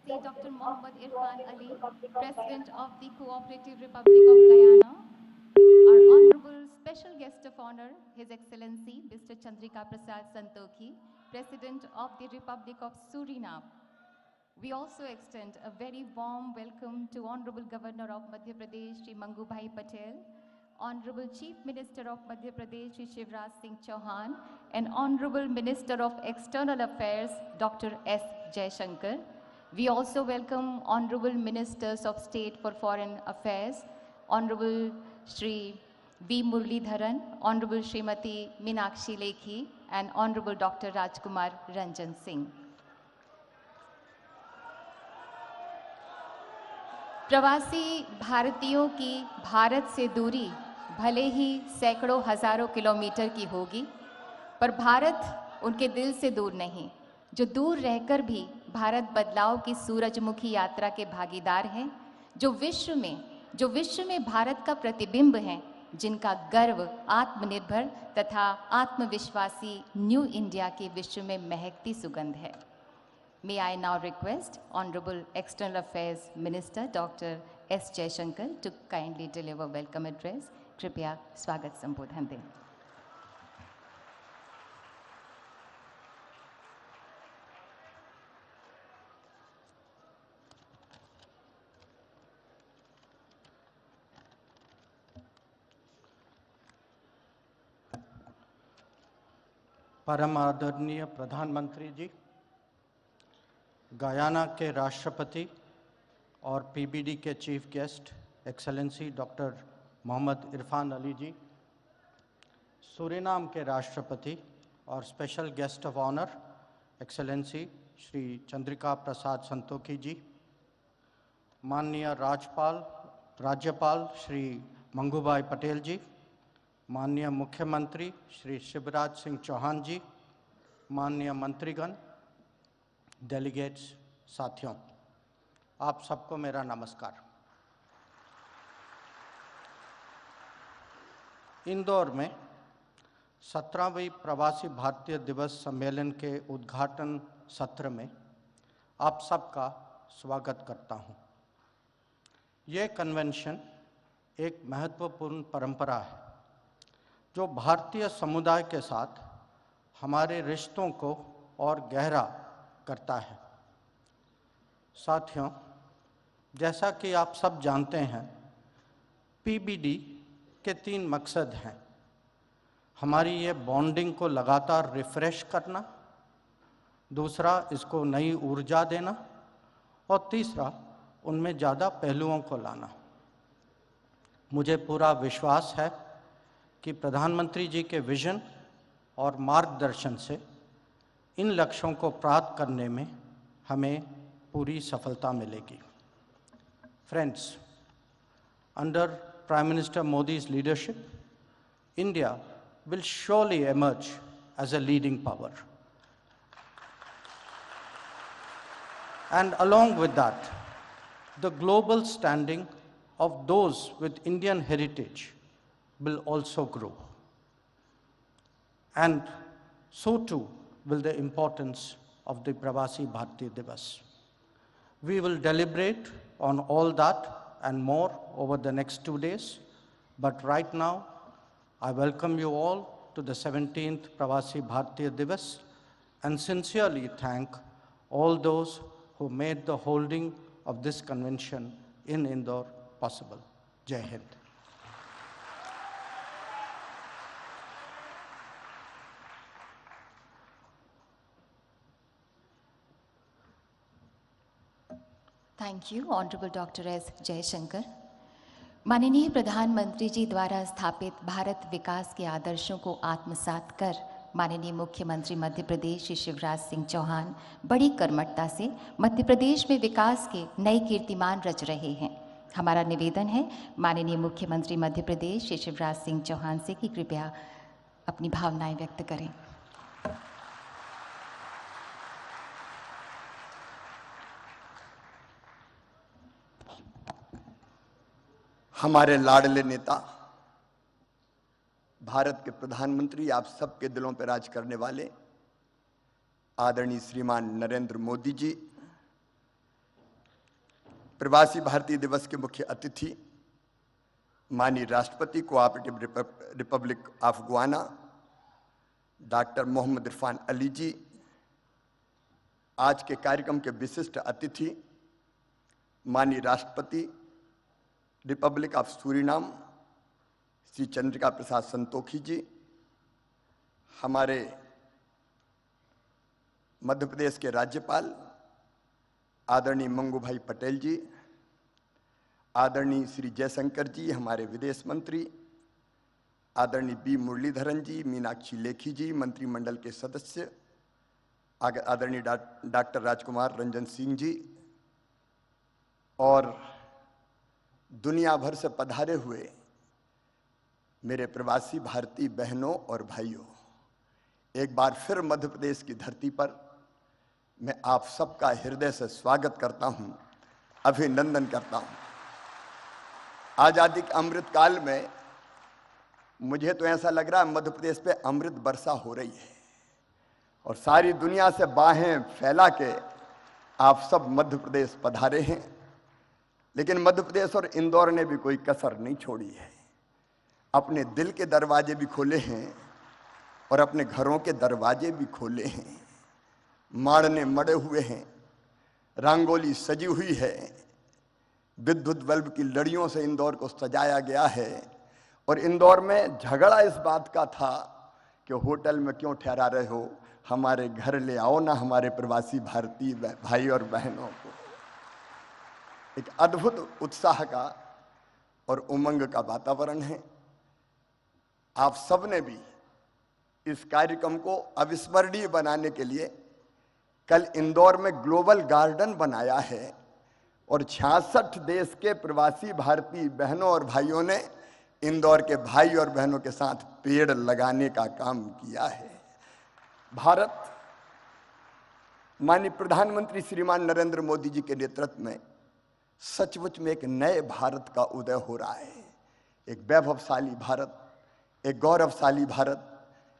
Excellency Dr. Mohammad Irfan Ali, President of the Cooperative Republic of Guyana, our Honorable Special Guest of Honor, His Excellency Mr. Chandrika Prasad Santokhi, President of the Republic of Suriname. We also extend a very warm welcome to Honorable Governor of Madhya Pradesh, Shri Mangubhai Patel, Honorable Chief Minister of Madhya Pradesh, Shri Shivraj Singh Chauhan, and Honorable Minister of External Affairs, Dr. S. Jaishankar. We also welcome Honorable Ministers of State for Foreign Affairs, Honorable Shri V. Muralidharan, Honorable Srimati Meenakshi Lekhi, and Honorable Dr. Rajkumar Ranjan Singh. प्रवासी भारतीयों की भारत से दूरी भले ही सैकड़ों हजारों kilometre की होगी, पर भारत उनके दिल से दूर नहीं, जो दूर रहकर भी भारत बदलाव की सूरजमुखी यात्रा के भागीदार हैं, जो विश्व में भारत का प्रतिबिंब हैं, जिनका गर्व आत्मनिर्भर तथा आत्मविश्वासी न्यू इंडिया की विश्व में महकती सुगंध है. May I now request Honorable External Affairs Minister Dr. S. Jaishankar to kindly deliver welcome address. कृपया स्वागत संबोधन दें. परम आदरणीय प्रधानमंत्री जी, गयाना के राष्ट्रपति और पीबीडी के chief guest excellency doctor Mohammed Irfan Ali ji, Suriname के राष्ट्रपति और special guest of honour excellency Shri Chandrika Prasad Santokhi ji, माननीय राज्यपाल श्री मंगूभाई पटेल जी, माननीय मुख्यमंत्री श्री शिवराज सिंह चौहान जी, माननीय मंत्रीगण, डेलीगेट्स, साथियों, आप सबको मेरा नमस्कार. इंदौर में 17वीं प्रवासी भारतीय दिवस सम्मेलन के उद्घाटन सत्र में आप सबका स्वागत करता हूं. ये कन्वेंशन एक महत्वपूर्ण परंपरा है जो भारतीय समुदाय के साथ हमारे रिश्तों को और गहरा करता है. साथियों, जैसा कि आप सब जानते हैं, पीबीडी के 3 मकसद हैं. हमारी ये बॉन्डिंग को लगातार रिफ्रेश करना, दूसरा इसको नई ऊर्जा देना, और तीसरा उनमें ज़्यादा पहलुओं को लाना. मुझे पूरा विश्वास है कि प्रधानमंत्री जी के विजन और मार्गदर्शन से इन लक्ष्यों को प्राप्त करने में हमें पूरी सफलता मिलेगी. Friends, under prime minister Modi's leadership, India will surely emerge as a leading power. And along with that, the global standing of those with Indian heritage will also grow. And so too will the importance of the Pravasi Bharatiya Divas. We will deliberate on all that and more over the next 2 days, but right now I welcome you all to the 17th Pravasi Bharatiya Divas and sincerely thank all those who made the holding of this convention in Indore possible. Jai Hind. Thank you, Honorable Dr. S. Jaishankar. माननीय प्रधानमंत्री जी द्वारा स्थापित भारत विकास के आदर्शों को आत्मसात कर माननीय मुख्यमंत्री मध्य प्रदेश श्री शिवराज सिंह चौहान बड़ी कर्मठता से मध्य प्रदेश में विकास के नए कीर्तिमान रच रहे हैं. हमारा निवेदन है माननीय मुख्यमंत्री मध्य प्रदेश श्री शिवराज सिंह चौहान से कि कृपया अपनी भावनाएं व्यक्त करें. हमारे लाडले नेता, भारत के प्रधानमंत्री, आप सबके दिलों पर राज करने वाले आदरणीय श्रीमान नरेंद्र मोदी जी, प्रवासी भारतीय दिवस के मुख्य अतिथि माननीय राष्ट्रपति cooperative republic of Guyana doctor Mohammed Irfan Ali ji, आज के कार्यक्रम के विशिष्ट अतिथि माननीय राष्ट्रपति republic of Suriname Shri Chandrika Prasad Santokhi ji, हमारे मध्य प्रदेश के राज्यपाल आदरणीय मंगू भाई पटेल जी, आदरणीय श्री जयशंकर जी, हमारे विदेश मंत्री आदरणीय बी मुरलीधरन जी, मीनाक्षी लेखी जी, मंत्रिमंडल के सदस्य आदरणीय डॉक्टर राजकुमार रंजन सिंह जी, और दुनिया भर से पधारे हुए मेरे प्रवासी भारतीय बहनों और भाइयों, एक बार फिर मध्य प्रदेश की धरती पर मैं आप सबका हृदय से स्वागत करता हूं, अभिनंदन करता हूं। आजादी के अमृत काल में मुझे तो ऐसा लग रहा है मध्य प्रदेश पे अमृत वर्षा हो रही है और सारी दुनिया से बाहें फैला के आप सब मध्य प्रदेश पधारे हैं। लेकिन मध्य प्रदेश और इंदौर ने भी कोई कसर नहीं छोड़ी है, अपने दिल के दरवाजे भी खोले हैं और अपने घरों के दरवाजे भी खोले हैं। माड़ने मड़े हुए हैं, रंगोली सजी हुई है, विद्युत बल्ब की लड़ियों से इंदौर को सजाया गया है। और इंदौर में झगड़ा इस बात का था कि होटल में क्यों ठहरा रहे हो, हमारे घर ले आओ ना हमारे प्रवासी भारतीय भाई और बहनों को। एक अद्भुत उत्साह का और उमंग का वातावरण है। आप सब ने भी इस कार्यक्रम को अविस्मरणीय बनाने के लिए कल इंदौर में ग्लोबल गार्डन बनाया है और 66 देश के प्रवासी भारतीय बहनों और भाइयों ने इंदौर के भाई और बहनों के साथ पेड़ लगाने का काम किया है। भारत माननीय प्रधानमंत्री श्रीमान नरेंद्र मोदी जी के नेतृत्व में सचमुच में एक नए भारत का उदय हो रहा है। एक वैभवशाली भारत, एक गौरवशाली भारत,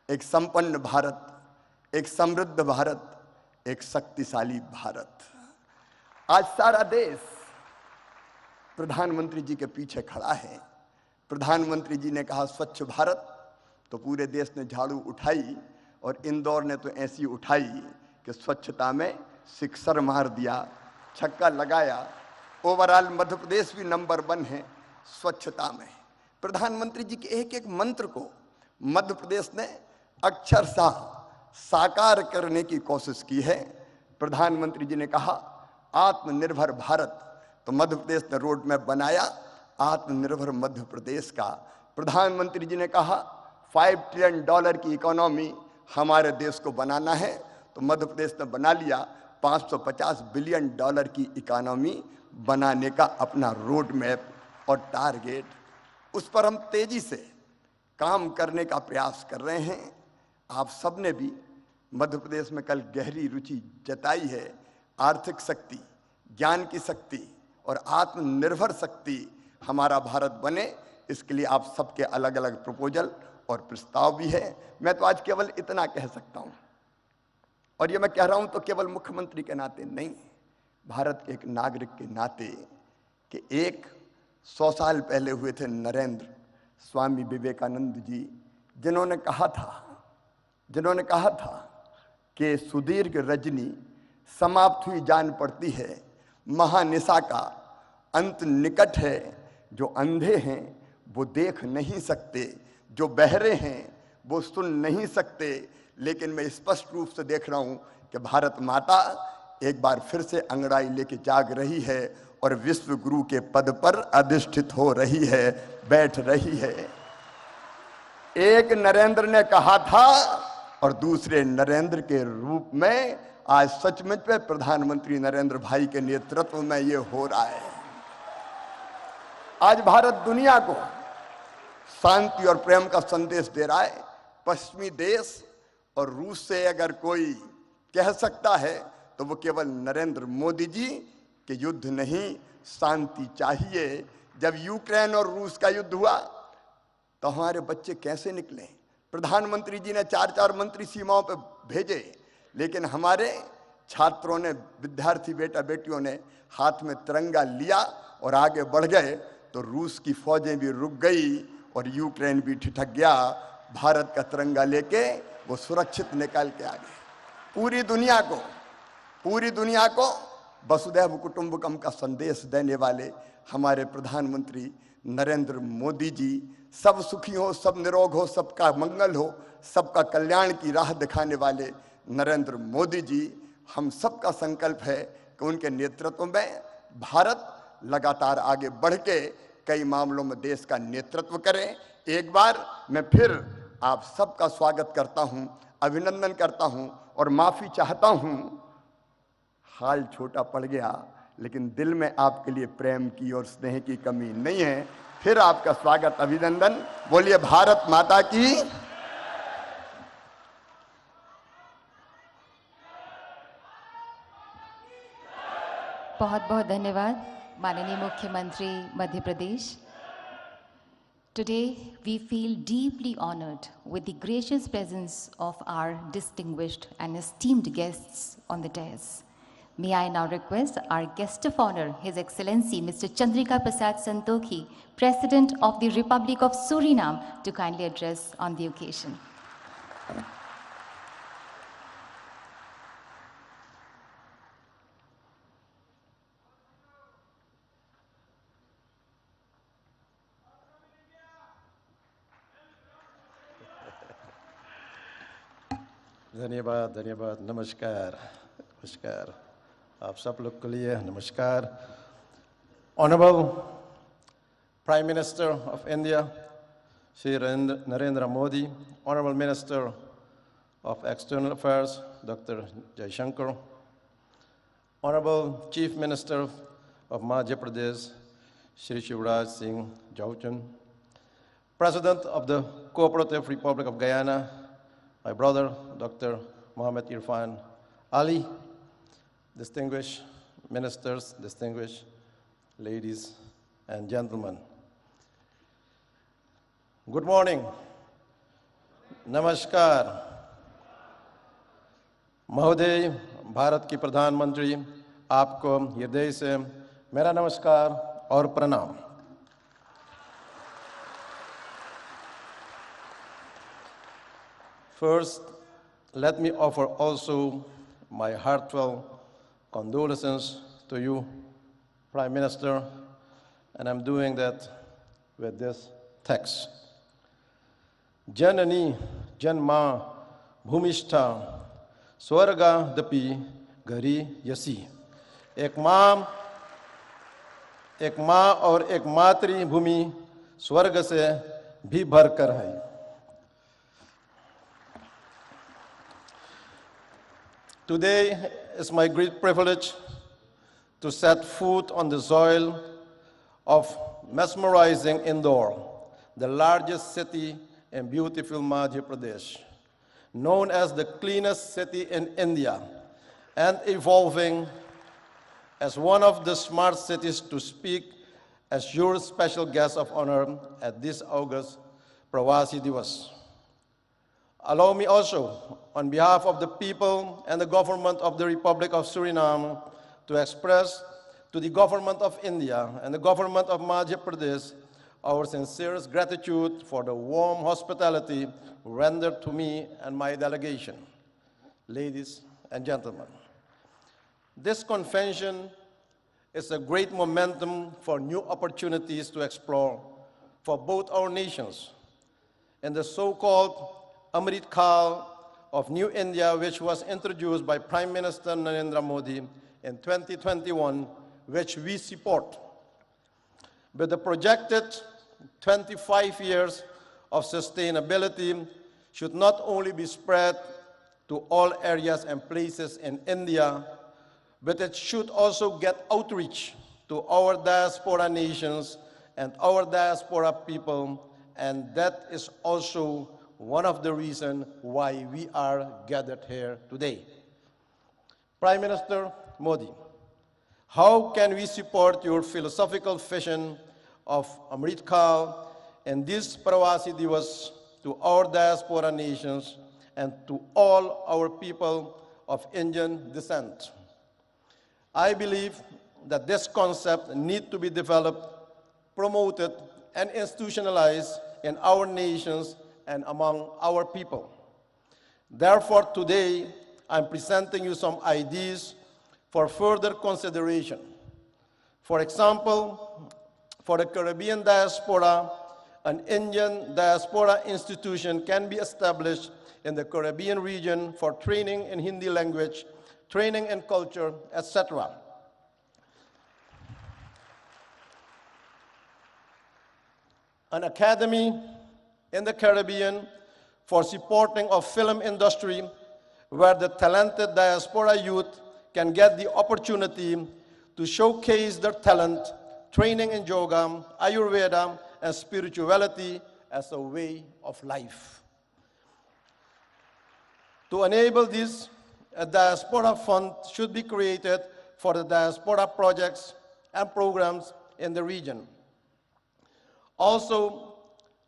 एक संपन्न भारत, एक समृद्ध भारत, एक शक्तिशाली भारत। आज सारा देश प्रधानमंत्री जी के पीछे खड़ा है। प्रधानमंत्री जी ने कहा स्वच्छ भारत, तो पूरे देश ने झाड़ू उठाई और इंदौर ने तो ऐसी उठाई कि स्वच्छता में सिक्सर मार दिया, छक्का लगाया। ओवरऑल मध्य प्रदेश भी नंबर 1 है स्वच्छता में। प्रधानमंत्री जी के एक एक मंत्र को मध्य प्रदेश ने अक्षरशः साकार करने की कोशिश की है। प्रधानमंत्री जी ने कहा आत्मनिर्भर भारत, तो मध्य प्रदेश ने रोड मैप बनाया आत्मनिर्भर मध्य प्रदेश का। प्रधानमंत्री जी ने कहा $5 ट्रिलियन की इकोनॉमी हमारे देश को बनाना है, तो मध्य प्रदेश ने बना लिया $550 बिलियन की इकोनॉमी बनाने का अपना रोड मैप और टारगेट। उस पर हम तेजी से काम करने का प्रयास कर रहे हैं। आप सब ने भी मध्य प्रदेश में कल गहरी रुचि जताई है। आर्थिक शक्ति, ज्ञान की शक्ति और आत्मनिर्भर शक्ति हमारा भारत बने, इसके लिए आप सबके अलग अलग प्रपोजल और प्रस्ताव भी है। मैं तो आज केवल इतना कह सकता हूं, और ये मैं कह रहा हूं तो केवल मुख्यमंत्री के नाते नहीं, भारत के एक नागरिक के नाते, कि 100 साल पहले हुए थे नरेंद्र स्वामी विवेकानंद जी, जिन्होंने कहा था कि सुदीर्घ रजनी समाप्त हुई जान पड़ती है, महानिशा का अंत निकट है। जो अंधे हैं वो देख नहीं सकते, जो बहरे हैं वो सुन नहीं सकते, लेकिन मैं स्पष्ट रूप से देख रहा हूं कि भारत माता एक बार फिर से अंगड़ाई लेके जाग रही है और विश्व गुरु के पद पर अधिष्ठित हो रही है, बैठ रही है। एक नरेंद्र ने कहा था और दूसरे नरेंद्र के रूप में आज सचमुच में प्रधानमंत्री नरेंद्र भाई के नेतृत्व में ये हो रहा है। आज भारत दुनिया को शांति और प्रेम का संदेश दे रहा है। पश्चिमी देश और रूस से अगर कोई कह सकता है तो वो केवल नरेंद्र मोदी जी कि युद्ध नहीं, शांति चाहिए। जब यूक्रेन और रूस का युद्ध हुआ तो हमारे बच्चे कैसे निकले? प्रधानमंत्री जी ने 4-4 मंत्री सीमाओं पर भेजे, लेकिन हमारे छात्रों ने, विद्यार्थी बेटा बेटियों ने हाथ में तिरंगा लिया और आगे बढ़ गए तो रूस की फौजें भी रुक गई और यूक्रेन भी ठिठक गया। भारत का तिरंगा लेके वो सुरक्षित निकल के आ गए। पूरी दुनिया को वसुधैव कुटुंबकम का संदेश देने वाले हमारे प्रधानमंत्री नरेंद्र मोदी जी, सब सुखी हो, सब निरोग हो, सबका मंगल हो, सबका कल्याण की राह दिखाने वाले नरेंद्र मोदी जी, हम सबका संकल्प है कि उनके नेतृत्व में भारत लगातार आगे बढ़ के कई मामलों में देश का नेतृत्व करे। एक बार मैं फिर आप सबका स्वागत करता हूं, अभिनंदन करता हूं और माफी चाहता हूं। हाल छोटा पड़ गया, लेकिन दिल में आपके लिए प्रेम की और स्नेह की कमी नहीं है। फिर आपका स्वागत, अभिनंदन। बोलिए भारत माता की। बहुत बहुत धन्यवाद माननीय मुख्यमंत्री Madhya Pradesh. Today, we feel deeply honored with the gracious presence of our distinguished and esteemed guests on the dais. May I now request our guest of honor, His Excellency Mr. Chandrika Prasad Santokhi, President of the Republic of Suriname, to kindly address on the occasion. धन्यवाद, धन्यवाद, नमस्कार, नमस्कार। आप सब लोग के लिए नमस्कार। Honorable Prime Minister of India, Shri Narendra Modi, Honorable Minister of External Affairs, Dr. Jaishankar, Honorable Chief Minister of Madhya Pradesh, Shri Shivraj Singh Chauhan, President of the Cooperative Republic of Guyana, my brother, Dr. Mohammed Irfan Ali, distinguished ministers, distinguished ladies and gentlemen. Good morning. Namaskar. महोदय, भारत की प्रधानमंत्री, आपको हृदय से मेरा नमस्कार और प्रणाम। First, let me offer also my heartfelt condolences to you, Prime Minister, and I'm doing that with this text. Janani janma bhumishta swarga dapi gari yasi. एक माँ और एक मातृभूमि स्वर्ग से भी भरकर है। Today is my great privilege to set foot on the soil of mesmerizing Indore, the largest city in beautiful Madhya Pradesh, known as the cleanest city in India and evolving as one of the smart cities to speak as your special guest of honor at this August Pravasi Divas. Allow me also, on behalf of the people and the government of the Republic of Suriname, to express to the government of India and the government of Madhya Pradesh our sincerest gratitude for the warm hospitality rendered to me and my delegation. Ladies and gentlemen, this convention is a great momentum for new opportunities to explore for both our nations. In the so-called Amrit Kal of New India, which was introduced by Prime Minister Narendra Modi in 2021, which we support. With the projected 25 years of sustainability should not only be spread to all areas and places in India, but it should also get outreach to our diaspora nations and our diaspora people, and that is also one of the reasons why we are gathered here today. Prime Minister Modi, how can we support your philosophical vision of Amrit Kal and this Pravasi Divas to our diaspora nations and to all our people of Indian descent. I believe that this concept needs to be developed, promoted, and institutionalized in our nations and among our people. Therefore, today, I'm presenting you some ideas for further consideration. For example, for the Caribbean diaspora, an Indian diaspora institution can be established in the Caribbean region for training in Hindi language, training in culture, etc. An academy in the Caribbean for supporting of film industry where the talented diaspora youth can get the opportunity to showcase their talent, training in yoga, Ayurveda, and spirituality as a way of life. To enable this, a diaspora fund should be created for the diaspora projects and programs in the region. Also,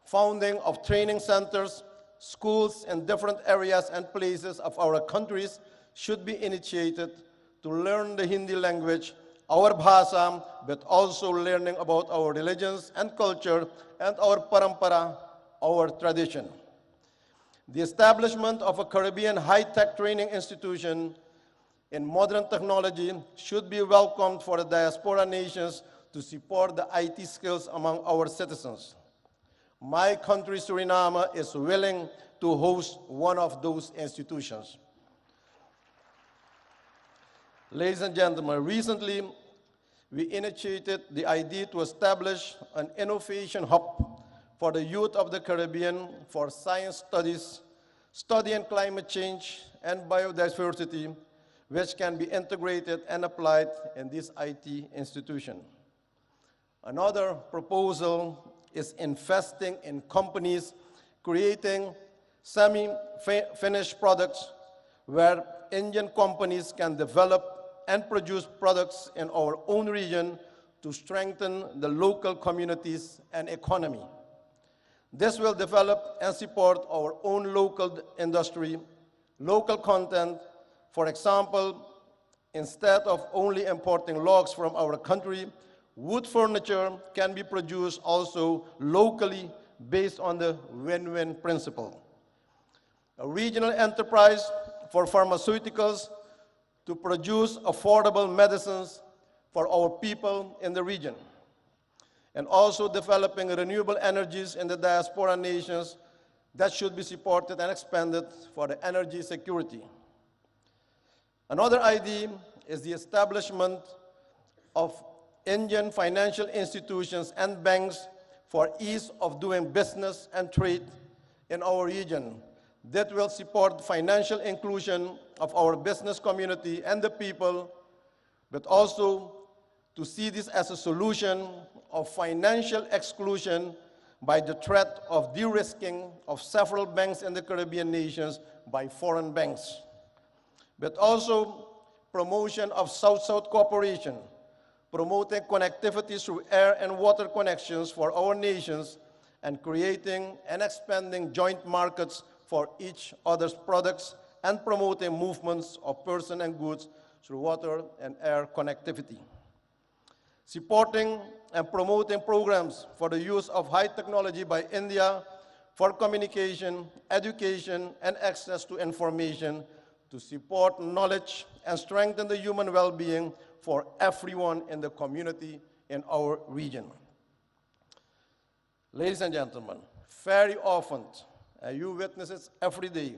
founding of training centers, schools in different areas and places of our countries should be initiated to learn the Hindi language, our bhasha, but also learning about our religions and culture and our parampara, our tradition. The establishment of a Caribbean high-tech training institution in modern technology should be welcomed for the diaspora nations to support the IT skills among our citizens. My country, Suriname, is willing to host one of those institutions. Ladies and gentlemen, recently we initiated the idea to establish an innovation hub for the youth of the Caribbean for science studies, study in climate change and biodiversity, which can be integrated and applied in this IT institution. Another proposal is investing in companies creating semi-finished products where Indian companies can develop and produce products in our own region to strengthen the local communities and economy. This will develop and support our own local industry, local content. For example, instead of only importing logs from our country, wood furniture can be produced also locally based on the win-win principle. A regional enterprise for pharmaceuticals to produce affordable medicines for our people in the region. And also developing renewable energies in the diaspora nations that should be supported and expanded for the energy security. Another idea is the establishment of Indian financial institutions and banks for ease of doing business and trade in our region that will support financial inclusion of our business community and the people, but also to see this as a solution of financial exclusion by the threat of de-risking of several banks in the Caribbean nations by foreign banks, but also promotion of South-South cooperation, promoting connectivity through air and water connections for our nations, and creating and expanding joint markets for each other's products, and promoting movements of persons and goods through water and air connectivity. Supporting and promoting programs for the use of high technology by India for communication, education, and access to information to support knowledge and strengthen the human well-being for everyone in the community in our region. Ladies and gentlemen, very often, and you witness it every day,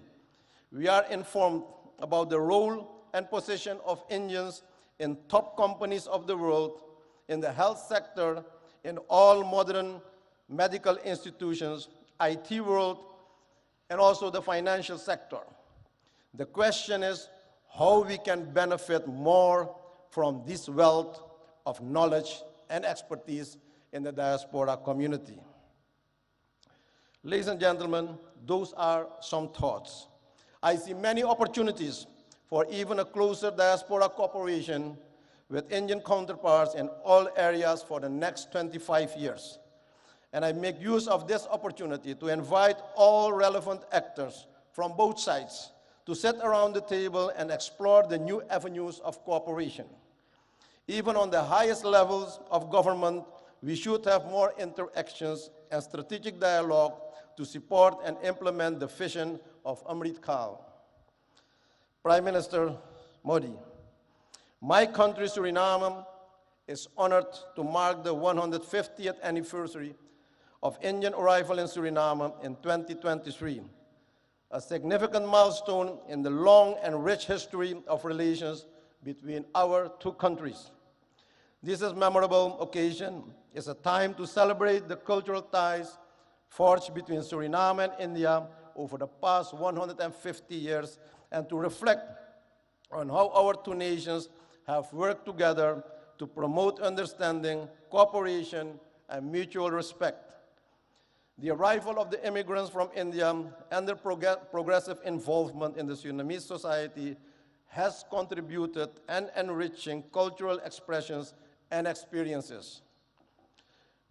we are informed about the role and position of Indians in top companies of the world, in the health sector, in all modern medical institutions, IT world, and also the financial sector. The question is how we can benefit more from this wealth of knowledge and expertise in the diaspora community. Ladies and gentlemen, those are some thoughts. I see many opportunities for even a closer diaspora cooperation with Indian counterparts in all areas for the next 25 years. And I make use of this opportunity to invite all relevant actors from both sides to sit around the table and explore the new avenues of cooperation. Even on the highest levels of government, we should have more interactions and strategic dialogue to support and implement the vision of Amrit Kaal. Prime Minister Modi, my country, Suriname, is honored to mark the 150th anniversary of Indian arrival in Suriname in 2023, a significant milestone in the long and rich history of relations between our two countries. This is a memorable occasion. It's a time to celebrate the cultural ties forged between Suriname and India over the past 150 years and to reflect on how our two nations have worked together to promote understanding, cooperation, and mutual respect. The arrival of the immigrants from India and their progressive involvement in the Surinamese society has contributed in enriching cultural expressions and experiences.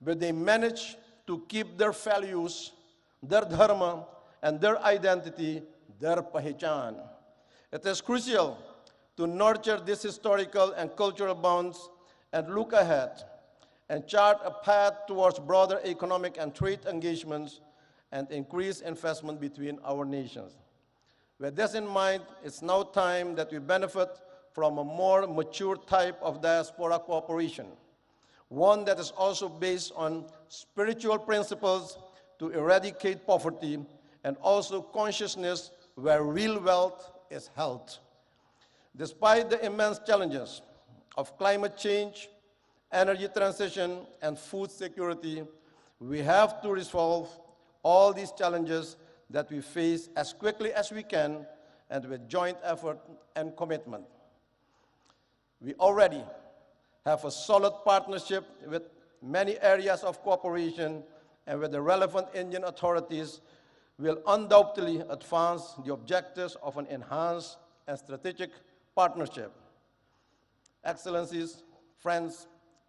But they managed to keep their values, their dharma, and their identity, their pahichan. It is crucial to nurture these historical and cultural bonds and look ahead and chart a path towards broader economic and trade engagements and increased investment between our nations. With this in mind, it's now time that we benefit from a more mature type of diaspora cooperation, one that is also based on spiritual principles to eradicate poverty and also consciousness where real wealth is held. Despite the immense challenges of climate change, energy transition, and food security, we have to resolve all these challenges that we face as quickly as we can and with joint effort and commitment. We already have a solid partnership with many areas of cooperation, and with the relevant Indian authorities will undoubtedly advance the objectives of an enhanced and strategic partnership. Excellencies, friends,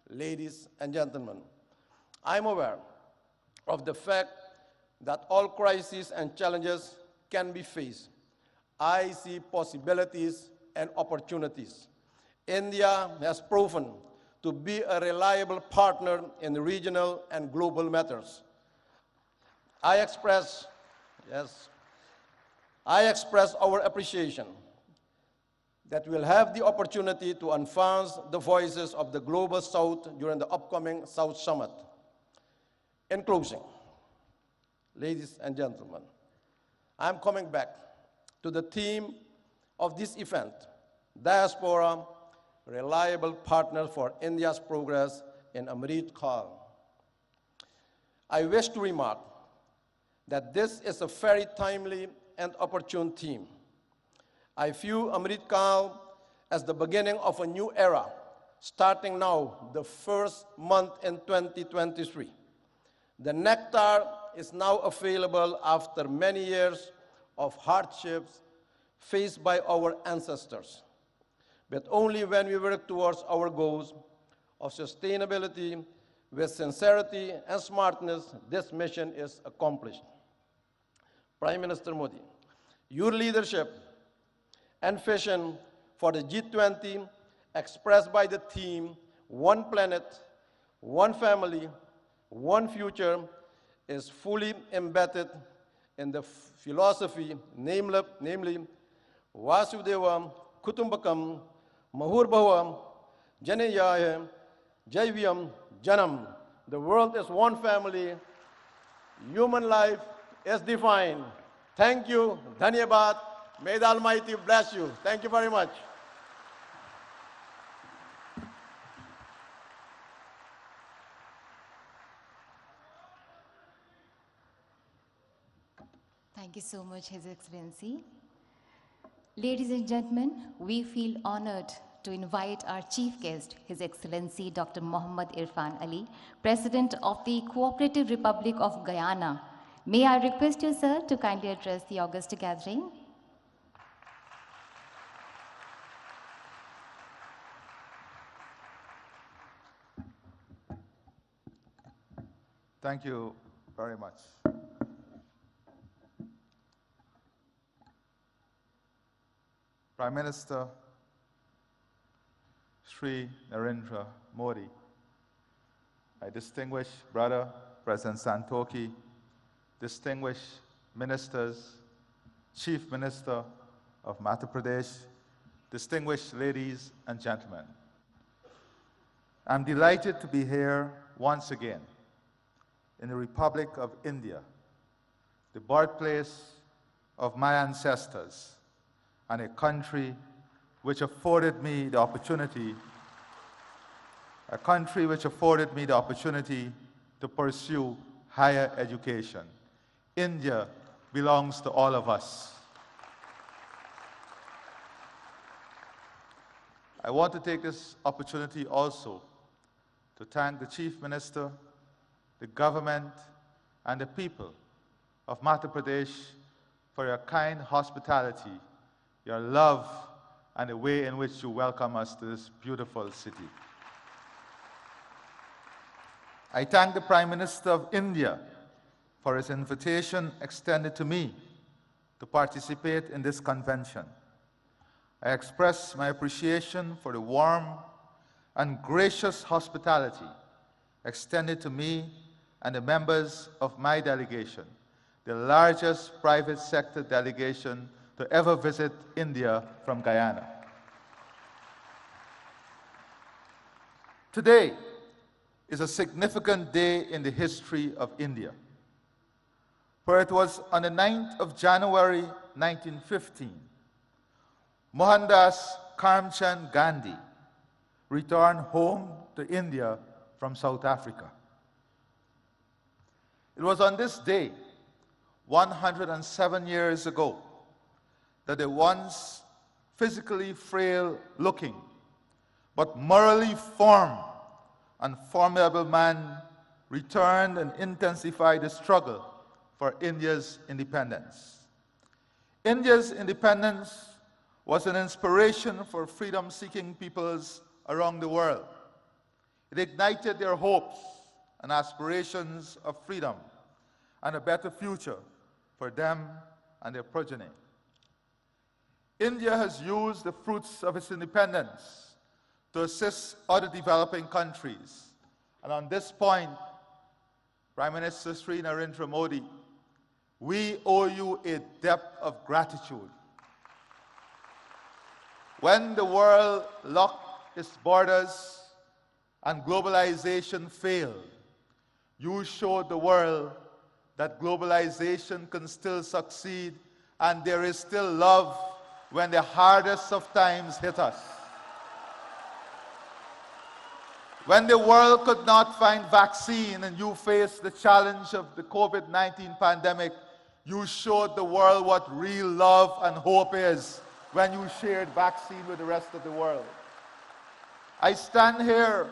ladies and gentlemen, I'm aware of the fact that all crises and challenges can be faced. I see possibilities and opportunities. India has proven to be a reliable partner in regional and global matters. I express our appreciation that we'll have the opportunity to advance the voices of the Global South during the upcoming South Summit. In closing, ladies and gentlemen, I'm coming back to the theme of this event, Diaspora, Reliable Partner for India's Progress in Amrit Kaal. I wish to remark that this is a very timely and opportune theme. I view Amrit Kaal as the beginning of a new era, starting now, the first month in 2023. The nectar is now available after many years of hardships faced by our ancestors. But only when we work towards our goals of sustainability with sincerity and smartness, this mission is accomplished. Prime Minister Modi, your leadership and vision for the G20 expressed by the theme, One Planet, One Family, One Future, is fully embedded in the philosophy, namely Vasudeva Kutumbakam Mahurbhava Janeyaya Jaivyam Janam. The world is one family. Human life is divine. Thank you. Dhanyabad. May the Almighty bless you. Thank you very much. Thank you so much, His Excellency. Ladies and gentlemen, we feel honored to invite our chief guest, His Excellency Dr. Muhammad Irfan Ali, President of the Cooperative Republic of Guyana. May I request you, sir, to kindly address the august gathering. Thank you very much. Prime Minister Shri Narendra Modi, my distinguished brother, President Santokhi, distinguished ministers, Chief Minister of Madhya Pradesh, distinguished ladies and gentlemen. I'm delighted to be here once again in the Republic of India, the birthplace of my ancestors, and a country which afforded me the opportunity to pursue higher education. India belongs to all of us. I want to take this opportunity also to thank the Chief Minister, the government, and the people of Madhya Pradesh for your kind hospitality, your love, and the way in which you welcome us to this beautiful city. I thank the Prime Minister of India for his invitation extended to me to participate in this convention. I express my appreciation for the warm and gracious hospitality extended to me and the members of my delegation, the largest private sector delegation to ever visit India from Guyana. Today is a significant day in the history of India, for it was on the 9th of January 1915, Mohandas Karamchand Gandhi returned home to India from South Africa. It was on this day, 107 years ago, that the once physically frail-looking but morally firm and formidable man returned and intensified the struggle for India's independence. India's independence was an inspiration for freedom-seeking peoples around the world. It ignited their hopes and aspirations of freedom and a better future for them and their progeny. India has used the fruits of its independence to assist other developing countries. And on this point, Prime Minister Shri Narendra Modi, we owe you a debt of gratitude. When the world locked its borders and globalization failed, you showed the world that globalization can still succeed and there is still love when the hardest of times hit us. When the world could not find vaccine and you faced the challenge of the COVID-19 pandemic, you showed the world what real love and hope is when you shared vaccine with the rest of the world. I stand here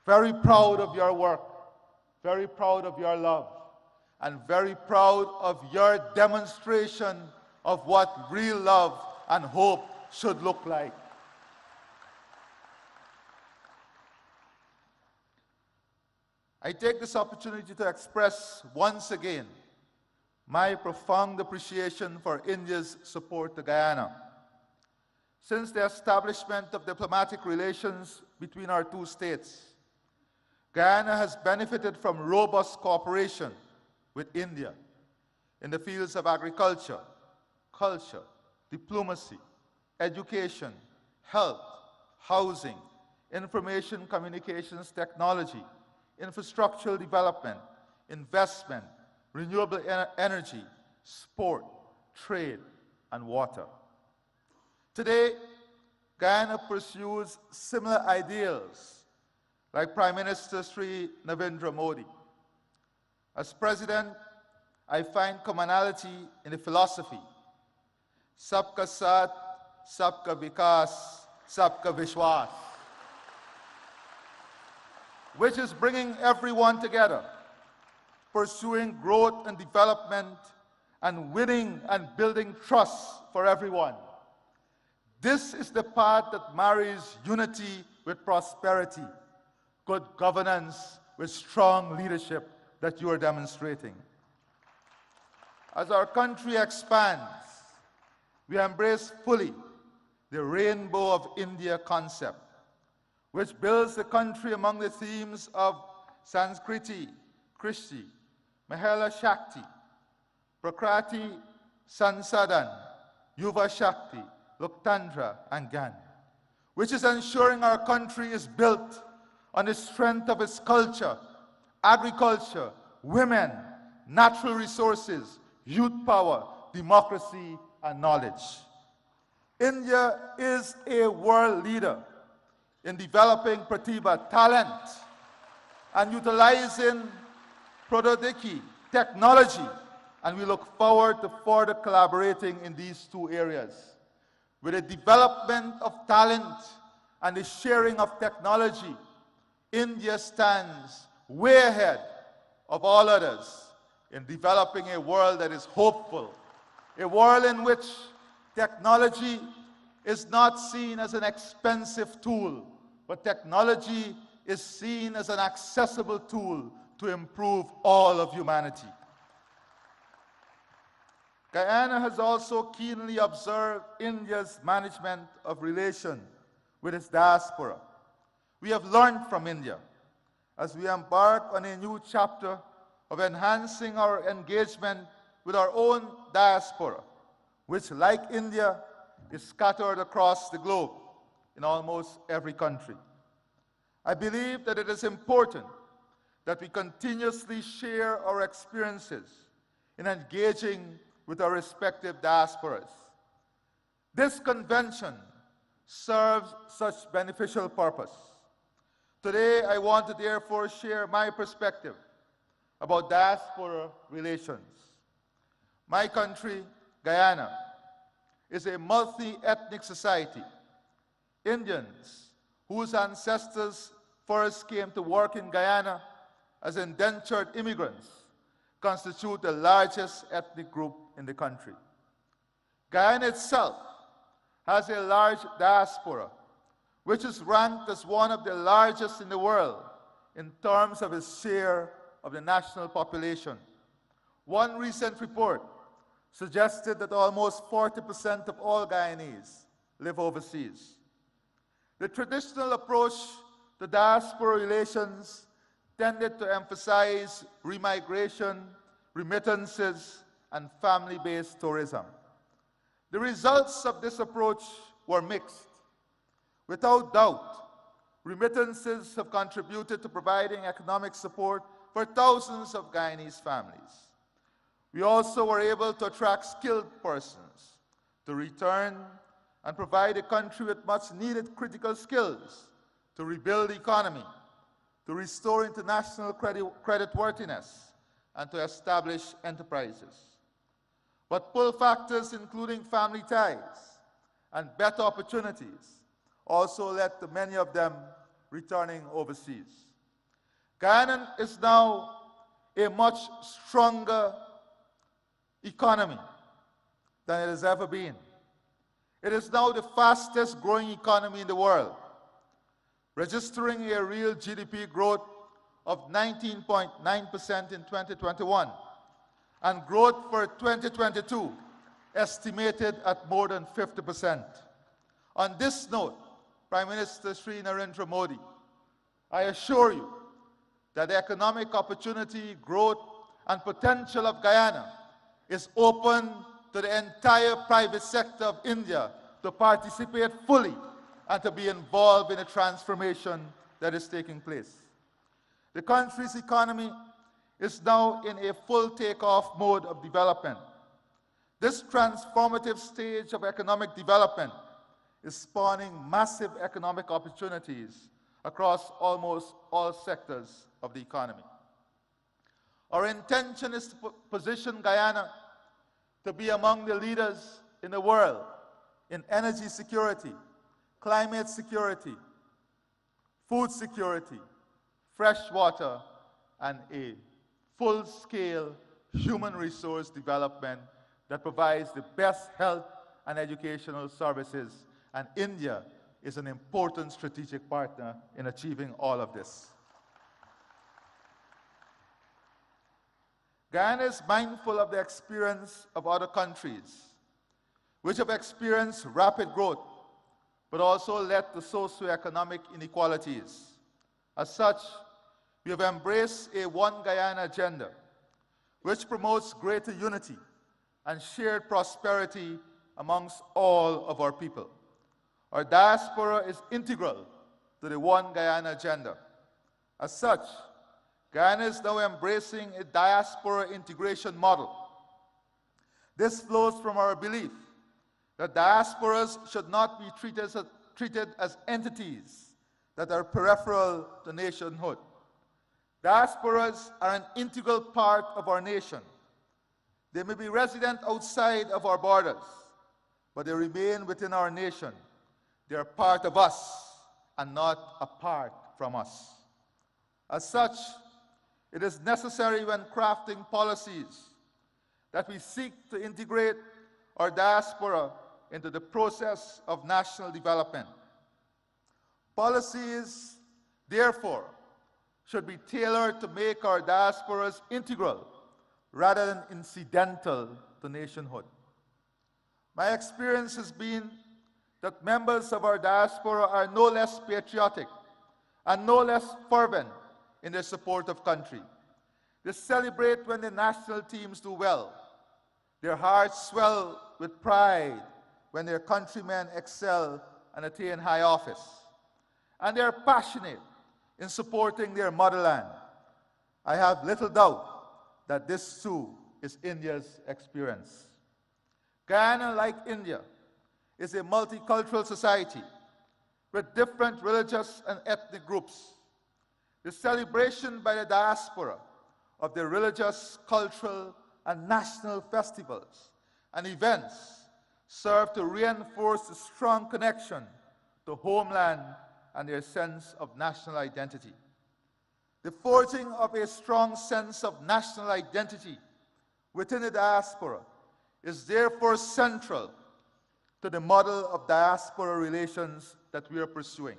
very proud of your work, very proud of your love, and very proud of your demonstration of what real love and hope should look like. I take this opportunity to express once again my profound appreciation for India's support to Guyana. Since the establishment of diplomatic relations between our two states, Guyana has benefited from robust cooperation with India in the fields of agriculture, culture, diplomacy, education, health, housing, information communications technology, infrastructural development, investment, renewable energy, sport, trade, and water. Today, Guyana pursues similar ideals like Prime Minister Shri Narendra Modi. As President, I find commonality in the philosophy, Sabka Saath, Sabka Vikas, Sabka Vishwas, which is bringing everyone together, pursuing growth and development, and winning and building trust for everyone. This is the path that marries unity with prosperity, good governance with strong leadership that you are demonstrating. As our country expands, we embrace fully the Rainbow of India concept, which builds the country among the themes of Sanskriti, Krishti, Mahela Shakti, Prakrati Sansadan, Yuva Shakti, Loktandra, and Gyan, which is ensuring our country is built on the strength of its culture, agriculture, women, natural resources, youth power, democracy, and knowledge. India is a world leader in developing pratibha, talent, and utilizing Prododiki, technology, and we look forward to further collaborating in these two areas. With the development of talent and the sharing of technology, India stands way ahead of all others in developing a world that is hopeful, a world in which technology is not seen as an expensive tool, but technology is seen as an accessible tool to improve all of humanity. Guyana has also keenly observed India's management of relations with its diaspora. We have learned from India as we embark on a new chapter of enhancing our engagement with our own diaspora, which, like India, is scattered across the globe in almost every country. I believe that it is important that we continuously share our experiences in engaging with our respective diasporas. This convention serves such beneficial purpose. Today, I want to therefore share my perspective about diaspora relations. My country, Guyana, is a multi-ethnic society. Indians, whose ancestors first came to work in Guyana as indentured immigrants, constitute the largest ethnic group in the country. Guyana itself has a large diaspora, which is ranked as one of the largest in the world in terms of its share of the national population. One recent report suggested that almost 40% of all Guyanese live overseas. The traditional approach to diaspora relations tended to emphasize remigration, remittances, and family-based tourism. The results of this approach were mixed. Without doubt, remittances have contributed to providing economic support for thousands of Guyanese families. We also were able to attract skilled persons to return and provide the country with much-needed critical skills to rebuild the economy, to restore international creditworthiness, and to establish enterprises. But pull factors including family ties and better opportunities also led to many of them returning overseas. Guyana is now a much stronger economy than it has ever been. It is now the fastest growing economy in the world, registering a real GDP growth of 19.9% in 2021, and growth for 2022 estimated at more than 50%. On this note, Prime Minister Shri Narendra Modi, I assure you that the economic opportunity, growth, and potential of Guyana is open to the entire private sector of India to participate fully and to be involved in the transformation that is taking place. The country's economy is now in a full takeoff mode of development. This transformative stage of economic development is spawning massive economic opportunities across almost all sectors of the economy. Our intention is to position Guyana to be among the leaders in the world in energy security, climate security, food security, fresh water, and a full-scale human resource development that provides the best health and educational services, and India is an important strategic partner in achieving all of this. Guyana is mindful of the experience of other countries, which have experienced rapid growth, but also led to socioeconomic inequalities. As such, we have embraced a One Guyana agenda, which promotes greater unity and shared prosperity amongst all of our people. Our diaspora is integral to the One Guyana agenda. As such, Guyana is now embracing a diaspora integration model. This flows from our belief that diasporas should not be treated as entities that are peripheral to nationhood. Diasporas are an integral part of our nation. They may be resident outside of our borders, but they remain within our nation. They are part of us and not apart from us. As such, it is necessary when crafting policies that we seek to integrate our diaspora into the process of national development. Policies, therefore, should be tailored to make our diasporas integral rather than incidental to nationhood. My experience has been that members of our diaspora are no less patriotic and no less fervent in their support of country. They celebrate when the national teams do well. Their hearts swell with pride when their countrymen excel and attain high office. And they are passionate in supporting their motherland. I have little doubt that this too is India's experience. Guyana, like India, is a multicultural society with different religious and ethnic groups. The celebration by the diaspora of their religious, cultural, and national festivals and events serve to reinforce the strong connection to homeland and their sense of national identity. The forging of a strong sense of national identity within the diaspora is therefore central to the model of diaspora relations that we are pursuing.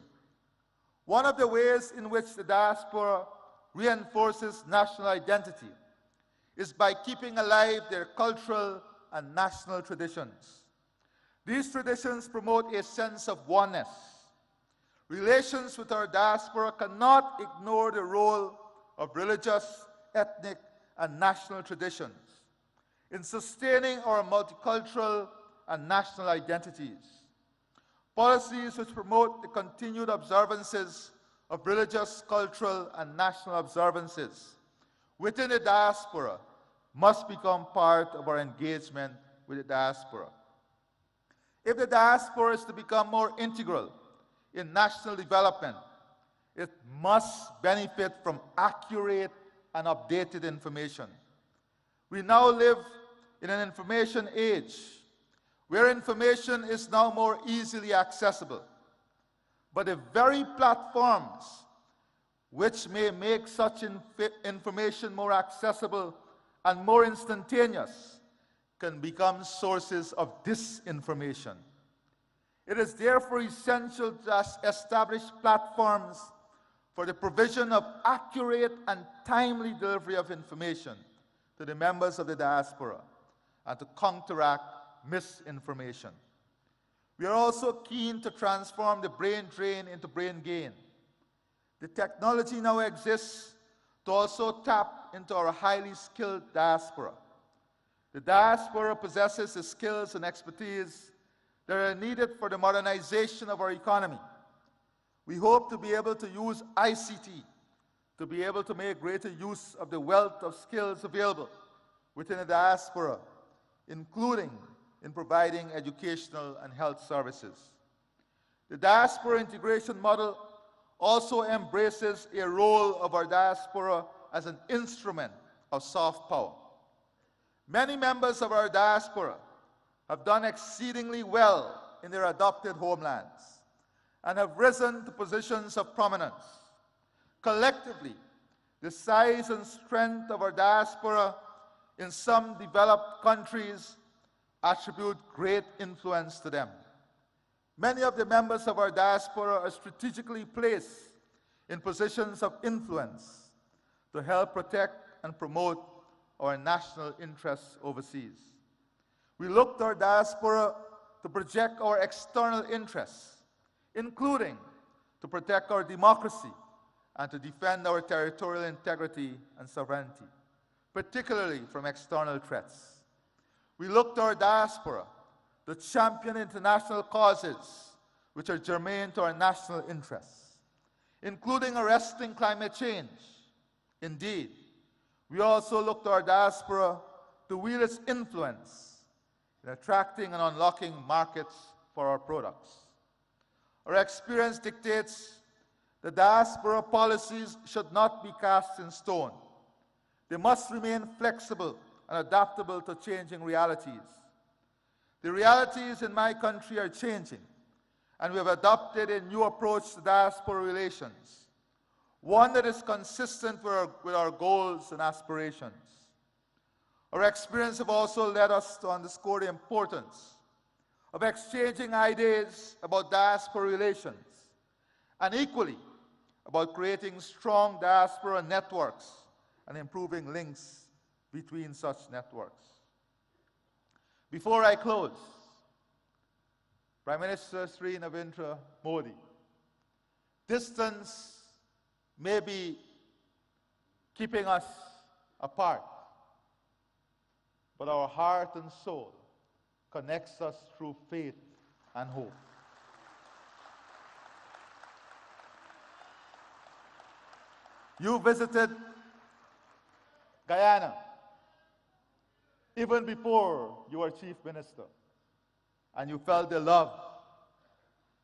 One of the ways in which the diaspora reinforces national identity is by keeping alive their cultural and national traditions. These traditions promote a sense of oneness. Relations with our diaspora cannot ignore the role of religious, ethnic, and national traditions in sustaining our multicultural and national identities. Policies which promote the continued observances of religious, cultural, and national observances within the diaspora must become part of our engagement with the diaspora. If the diaspora is to become more integral in national development, it must benefit from accurate and updated information. We now live in an information age where information is now more easily accessible. But the very platforms which may make such information more accessible and more instantaneous can become sources of disinformation. It is therefore essential to establish platforms for the provision of accurate and timely delivery of information to the members of the diaspora and to counteract misinformation. We are also keen to transform the brain drain into brain gain. The technology now exists to also tap into our highly skilled diaspora. The diaspora possesses the skills and expertise that are needed for the modernization of our economy. We hope to be able to use ICT to be able to make greater use of the wealth of skills available within the diaspora, including in providing educational and health services. The diaspora integration model also embraces a role of our diaspora as an instrument of soft power. Many members of our diaspora have done exceedingly well in their adopted homelands and have risen to positions of prominence. Collectively, the size and strength of our diaspora in some developed countries attribute great influence to them. Many of the members of our diaspora are strategically placed in positions of influence to help protect and promote our national interests overseas. We look to our diaspora to project our external interests, including to protect our democracy and to defend our territorial integrity and sovereignty, particularly from external threats. We look to our diaspora to champion international causes which are germane to our national interests, including arresting climate change. Indeed, we also look to our diaspora to wield its influence in attracting and unlocking markets for our products. Our experience dictates that diaspora policies should not be cast in stone. They must remain flexible and adaptable to changing realities. The realities in my country are changing, and we have adopted a new approach to diaspora relations, one that is consistent with our goals and aspirations. Our experience have also led us to underscore the importance of exchanging ideas about diaspora relations, and equally about creating strong diaspora networks and improving links between such networks. Before I close, Prime Minister Shri Narendra Modi, distance may be keeping us apart, but our heart and soul connects us through faith and hope. You visited Guyana even before you were Chief Minister, and you felt the love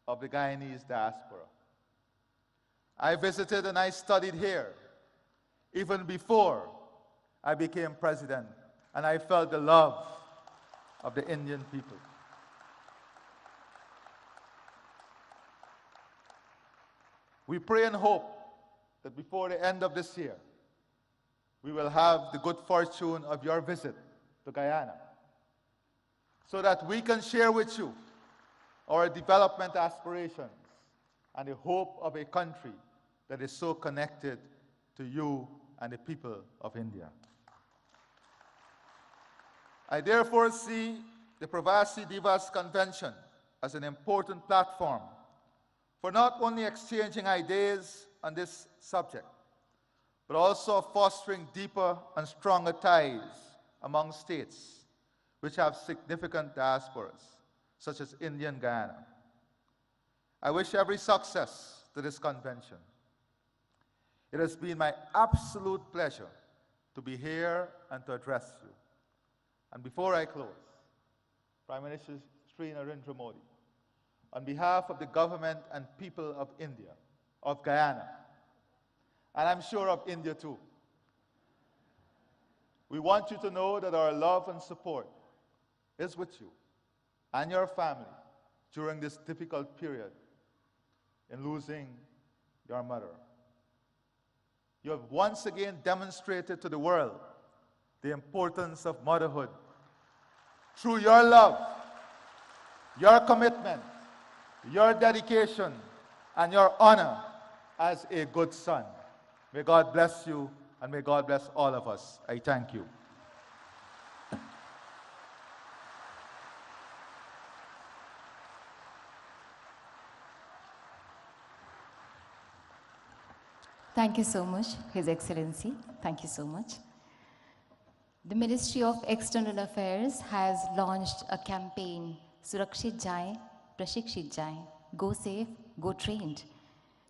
of the Guyanese diaspora. I visited and I studied here even before I became president, and I felt the love of the Indian people. We pray and hope that before the end of this year, we will have the good fortune of your visit to Guyana, so that we can share with you our development aspirations and the hope of a country that is so connected to you and the people of India. I therefore see the Pravasi Divas Convention as an important platform for not only exchanging ideas on this subject, but also fostering deeper and stronger ties among states which have significant diasporas, such as Indian Guyana. I wish every success to this convention. It has been my absolute pleasure to be here and to address you. And before I close, Prime Minister Shri Narendra Modi, on behalf of the government and people of India, of Guyana, and I'm sure of India too, we want you to know that our love and support is with you and your family during this difficult period in losing your mother. You have once again demonstrated to the world the importance of motherhood through your love, your commitment, your dedication, and your honor as a good son. May God bless you, and may God bless all of us. I thank you. Thank you so much, His Excellency. Thank you so much. The Ministry of External Affairs has launched a campaign, Surakshit Jaye, Prashikshit Jaye, Go Safe, Go Trained,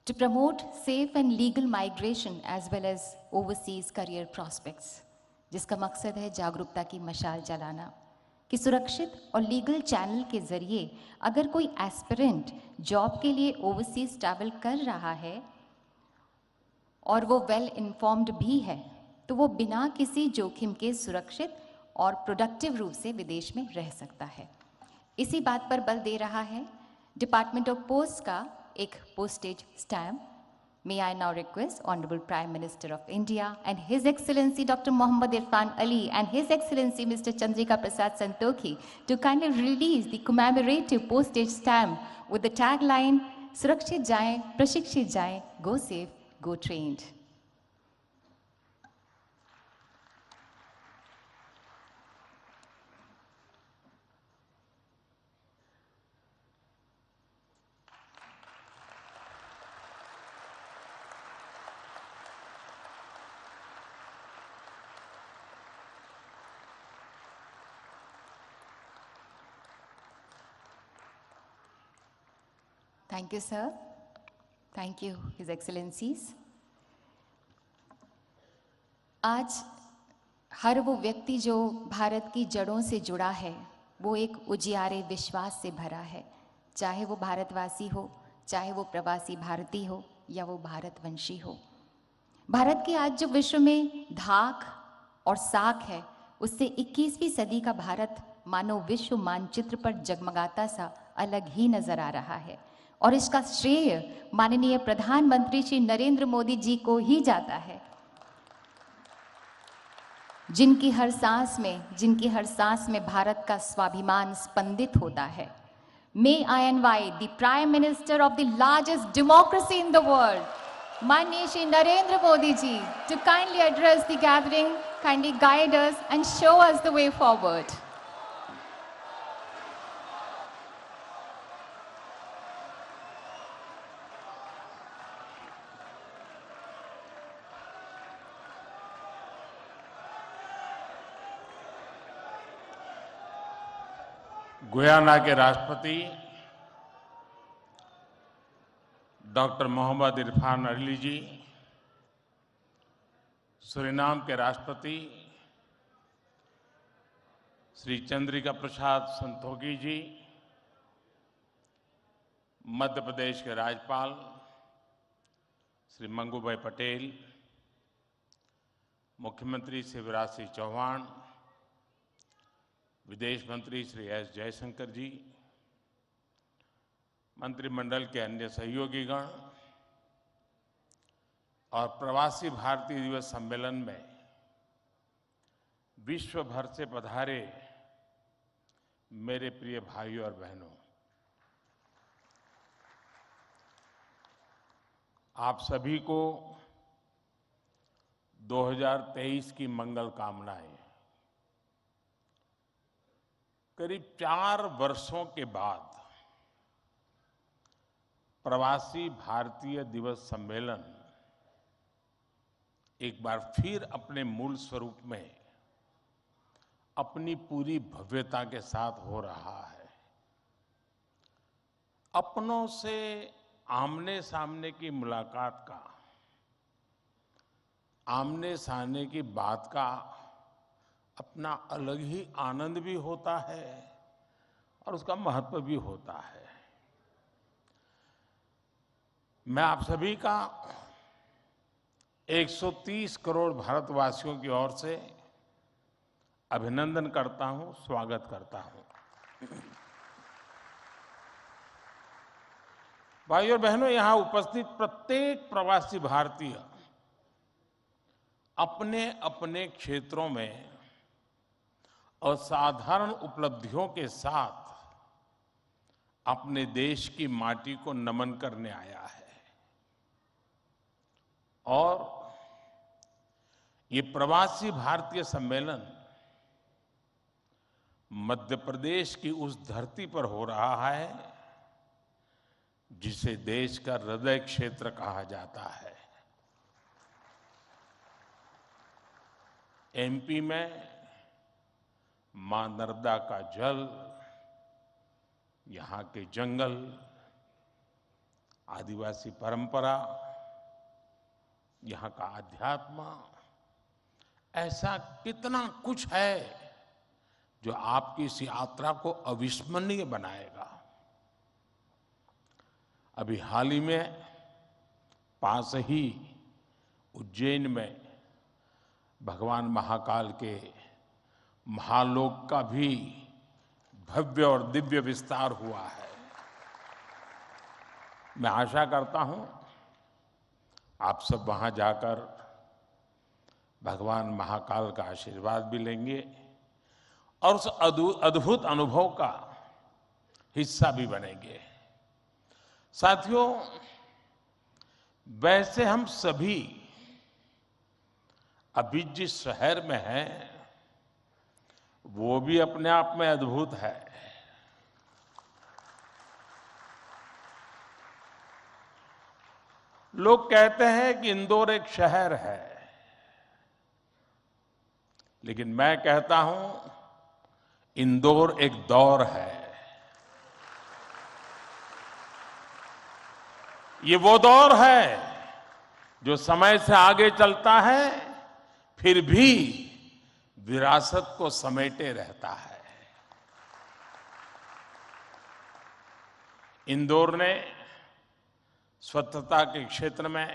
to promote safe and legal migration as well as overseas career prospects, जिसका मकसद है जागरूकता की मशाल जलाना कि सुरक्षित और लीगल चैनल के जरिए अगर कोई एस्पिरेंट जॉब के लिए ओवरसीज ट्रैवल कर रहा है और वो वेल इन्फॉर्म्ड भी है तो वो बिना किसी जोखिम के सुरक्षित और प्रोडक्टिव रूप से विदेश में रह सकता है। इसी बात पर बल दे रहा है डिपार्टमेंट ऑफ पोस्ट का एक postage stamp. May I now request Honorable Prime Minister of India and His Excellency Dr. Mohammad Irfan Ali and His Excellency Mr. Chandrika Prasad Santokhi to kindly release the commemorative postage stamp with the tagline Surakshit Jaye, Prashikshit Jaye, Go Safe, Go Trained. Thank you, sir. Thank you, His Excellencies. आज हर वो व्यक्ति जो भारत की जड़ों से जुड़ा है, वो एक उजियारे विश्वास से भरा है, चाहे वो भारतवासी हो, चाहे वो प्रवासी भारतीय हो या वो भारतवंशी हो। भारत की आज जो विश्व में धाक और साख है, उससे 21वीं सदी का भारत मानो विश्व मानचित्र पर जगमगाता सा अलग ही नजर आ रहा है। और इसका श्रेय माननीय प्रधानमंत्री श्री नरेंद्र मोदी जी को ही जाता है, जिनकी हर सांस में भारत का स्वाभिमान स्पंदित होता है। May I invite the Prime Minister of the largest democracy in the world, माननीय Shri Narendra Modi ji, to kindly address the gathering, kindly guide us and show us the way forward. Guyana के राष्ट्रपति डॉक्टर मोहम्मद इरफान अली जी, सूरीनाम के राष्ट्रपति श्री चंद्रिका प्रसाद संतोखी जी, मध्य प्रदेश के राज्यपाल श्री मंगूभाई पटेल, मुख्यमंत्री शिवराज सिंह चौहान, विदेश मंत्री श्री एस जयशंकर जी, मंत्रिमंडल के अन्य सहयोगीगण और प्रवासी भारतीय दिवस सम्मेलन में विश्व भर से पधारे मेरे प्रिय भाइयों और बहनों, आप सभी को 2023 की मंगल कामनाएं। करीब 4 वर्षों के बाद प्रवासी भारतीय दिवस सम्मेलन एक बार फिर अपने मूल स्वरूप में अपनी पूरी भव्यता के साथ हो रहा है। अपनों से आमने सामने की मुलाकात का, आमने सामने की बात का अपना अलग ही आनंद भी होता है और उसका महत्व भी होता है। मैं आप सभी का 130 करोड़ भारतवासियों की ओर से अभिनंदन करता हूं, स्वागत करता हूं। भाइयों और बहनों, यहां उपस्थित प्रत्येक प्रवासी भारतीय अपने अपने क्षेत्रों में असाधारण उपलब्धियों के साथ अपने देश की माटी को नमन करने आया है। और ये प्रवासी भारतीय सम्मेलन मध्य प्रदेश की उस धरती पर हो रहा है जिसे देश का हृदय क्षेत्र कहा जाता है। एमपी में मां नर्मदा का जल, यहाँ के जंगल, आदिवासी परंपरा, यहाँ का अध्यात्म, ऐसा कितना कुछ है जो आपकी इस यात्रा को अविस्मरणीय बनाएगा। अभी हाल ही में पास ही उज्जैन में भगवान महाकाल के महालोक का भी भव्य और दिव्य विस्तार हुआ है। मैं आशा करता हूं आप सब वहां जाकर भगवान महाकाल का आशीर्वाद भी लेंगे और उस अद्भुत अनुभव का हिस्सा भी बनेंगे। साथियों, वैसे हम सभी अभी जिस शहर में हैं वो भी अपने आप में अद्भुत है। लोग कहते हैं कि इंदौर एक शहर है, लेकिन मैं कहता हूं इंदौर एक दौर है। ये वो दौर है जो समय से आगे चलता है फिर भी विरासत को समेटे रहता है। इंदौर ने स्वच्छता के क्षेत्र में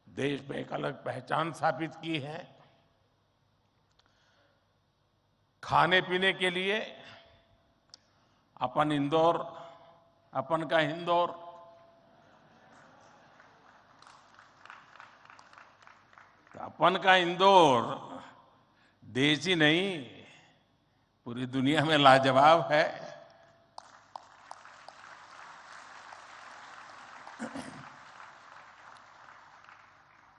देश में एक अलग पहचान स्थापित की है। खाने पीने के लिए अपन इंदौर, अपन का इंदौर, अपन का इंदौर देश ही नहीं पूरी दुनिया में लाजवाब है।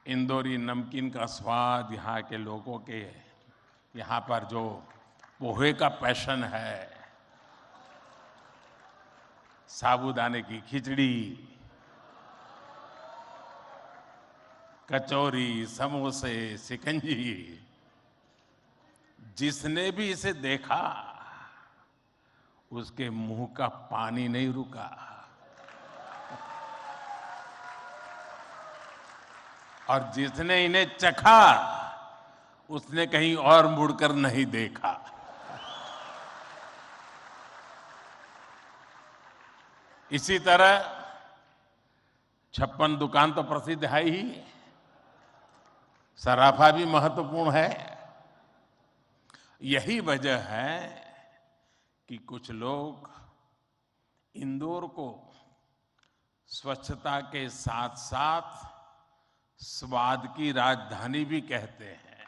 इंदौरी नमकीन का स्वाद, यहाँ के लोगों के यहाँ पर जो पोहे का पैशन है, साबूदाने की खिचड़ी, कचौरी, समोसे, शिकंजी, जिसने भी इसे देखा उसके मुंह का पानी नहीं रुका और जिसने इन्हें चखा उसने कहीं और मुड़कर नहीं देखा। इसी तरह 56 दुकान तो प्रसिद्ध है ही, सराफा भी महत्वपूर्ण है। यही वजह है कि कुछ लोग इंदौर को स्वच्छता के साथ साथ स्वाद की राजधानी भी कहते हैं।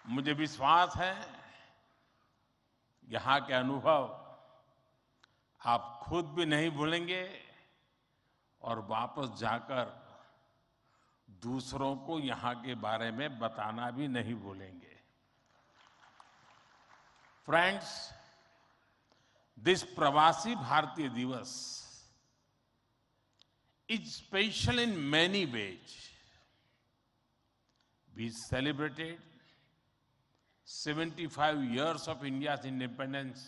मुझे विश्वास है यहाँ के अनुभव आप खुद भी नहीं भूलेंगे और वापस जाकर दूसरों को यहाँ के बारे में बताना भी नहीं भूलेंगे। फ्रेंड्स, दिस प्रवासी भारतीय दिवस is special in many ways. We celebrated 75 years of India's independence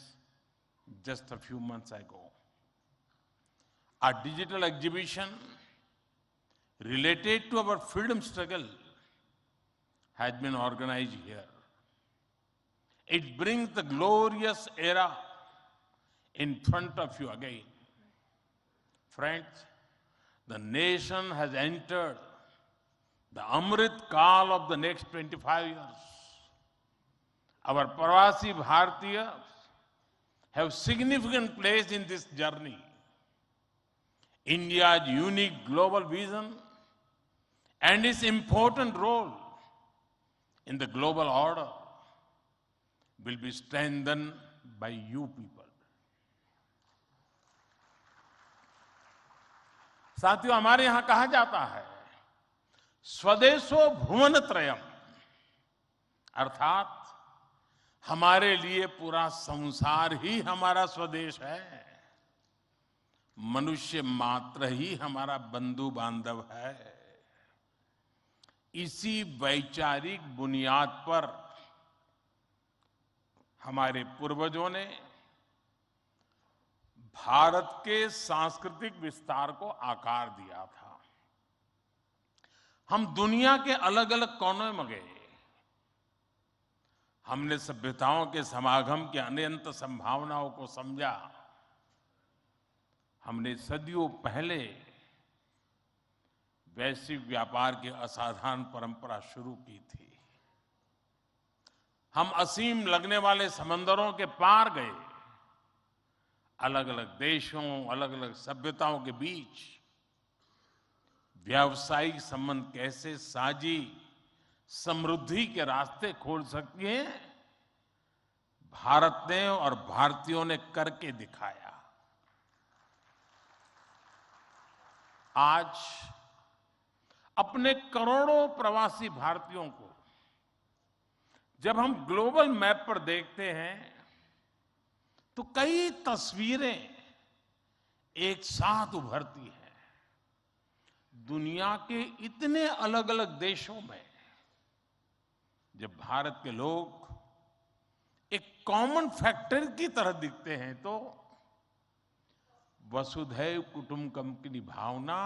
just a few months ago. Our digital exhibition related to our freedom struggle has been organized here. It brings the glorious era in front of you again. Friends, the nation has entered the Amrit Kaal of the next 25 years. Our Pravasi Bhartiyas have significant place in this journey. India's unique global vision and its important role in the global order will be strengthened by you people. साथियों, हमारे यहां कहा जाता है स्वदेशो भुवन त्रयम, अर्थात हमारे लिए पूरा संसार ही हमारा स्वदेश है। मनुष्य मात्र ही हमारा बंधु बांधव है। इसी वैचारिक बुनियाद पर हमारे पूर्वजों ने भारत के सांस्कृतिक विस्तार को आकार दिया था। हम दुनिया के अलग अलग कोनों में गए, हमने सभ्यताओं के समागम की अनंत संभावनाओं को समझा। हमने सदियों पहले वैश्विक व्यापार की असाधारण परंपरा शुरू की थी। हम असीम लगने वाले समंदरों के पार गए, अलग अलग देशों, अलग अलग सभ्यताओं के बीच व्यावसायिक संबंध कैसे साझी समृद्धि के रास्ते खोल सकती हैं, भारत ने और भारतीयों ने करके दिखाया। आज अपने करोड़ों प्रवासी भारतीयों को जब हम ग्लोबल मैप पर देखते हैं तो कई तस्वीरें एक साथ उभरती हैं। दुनिया के इतने अलग अलग देशों में जब भारत के लोग एक कॉमन फैक्टर की तरह दिखते हैं तो वसुधैव कुटुंबकम की भावना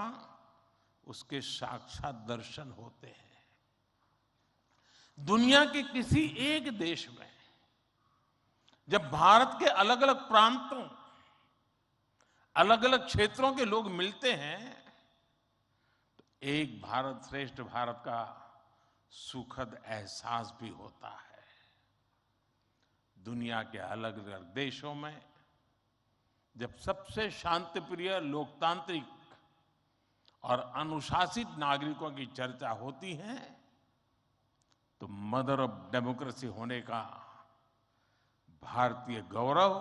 उसके साक्षात दर्शन होते हैं। दुनिया के किसी एक देश में जब भारत के अलग अलग प्रांतों, अलग अलग क्षेत्रों के लोग मिलते हैं तो एक भारत श्रेष्ठ भारत का सुखद एहसास भी होता है। दुनिया के अलग अलग देशों में जब सबसे शांतिप्रिय, लोकतांत्रिक और अनुशासित नागरिकों की चर्चा होती है तो मदर ऑफ डेमोक्रेसी होने का भारतीय गौरव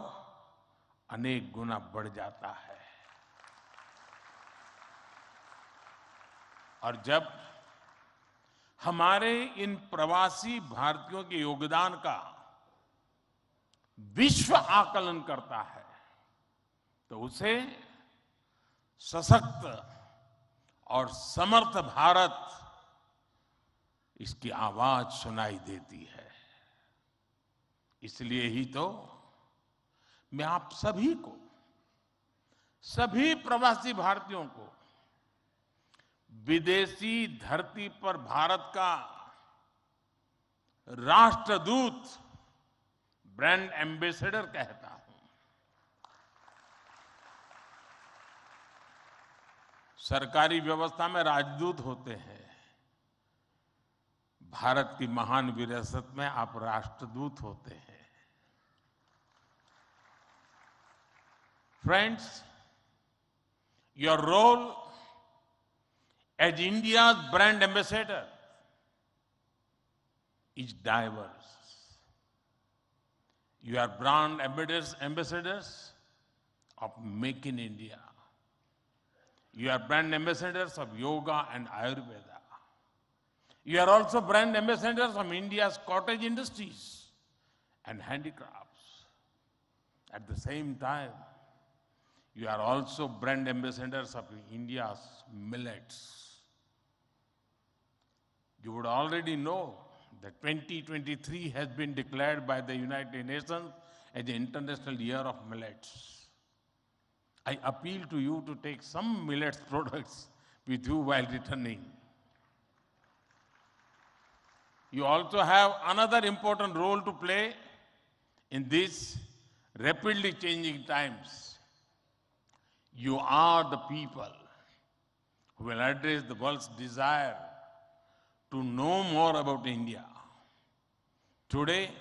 अनेक गुना बढ़ जाता है। और जब हमारे इन प्रवासी भारतीयों के योगदान का विश्व आकलन करता है तो उसे सशक्त और समर्थ भारत, इसकी आवाज सुनाई देती है। इसलिए ही तो मैं आप सभी को, सभी प्रवासी भारतीयों को विदेशी धरती पर भारत का राष्ट्रदूत, ब्रांड एम्बेसडर कहता हूं। सरकारी व्यवस्था में राजदूत होते हैं, भारत की महान विरासत में आप राष्ट्रदूत होते हैं। Friends, your role as India's brand ambassador is diverse. You are brand ambassadors of Make in India. You are brand ambassadors of yoga and Ayurveda. You are also brand ambassadors of India's cottage industries and handicrafts. At the same time, you are also brand ambassadors of India's millets. You would already know that 2023 has been declared by the United Nations as the International Year of Millets. I appeal to you to take some millets products with you while returning. You also have another important role to play in these rapidly changing times. You are the people who will address the world's desire to know more about India. Today,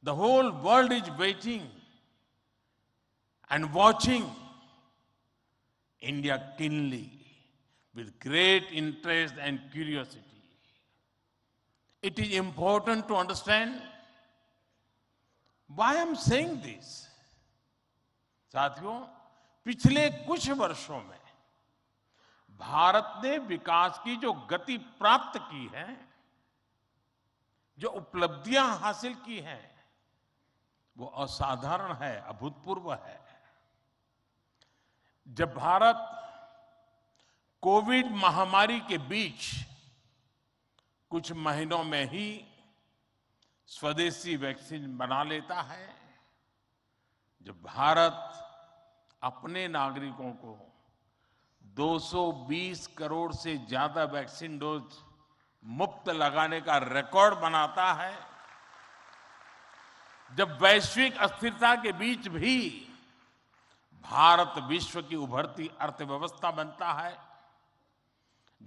the whole world is waiting and watching India keenly with great interest and curiosity. It is important to understand why I'm saying this. साथियों, पिछले कुछ वर्षों में भारत ने विकास की जो गति प्राप्त की है, जो उपलब्धियां हासिल की हैं, वो असाधारण है, अभूतपूर्व है। जब भारत कोविड महामारी के बीच कुछ महीनों में ही स्वदेशी वैक्सीन बना लेता है, जब भारत अपने नागरिकों को 220 करोड़ से ज्यादा वैक्सीन डोज मुफ्त लगाने का रिकॉर्ड बनाता है, जब वैश्विक अस्थिरता के बीच भी भारत विश्व की उभरती अर्थव्यवस्था बनता है,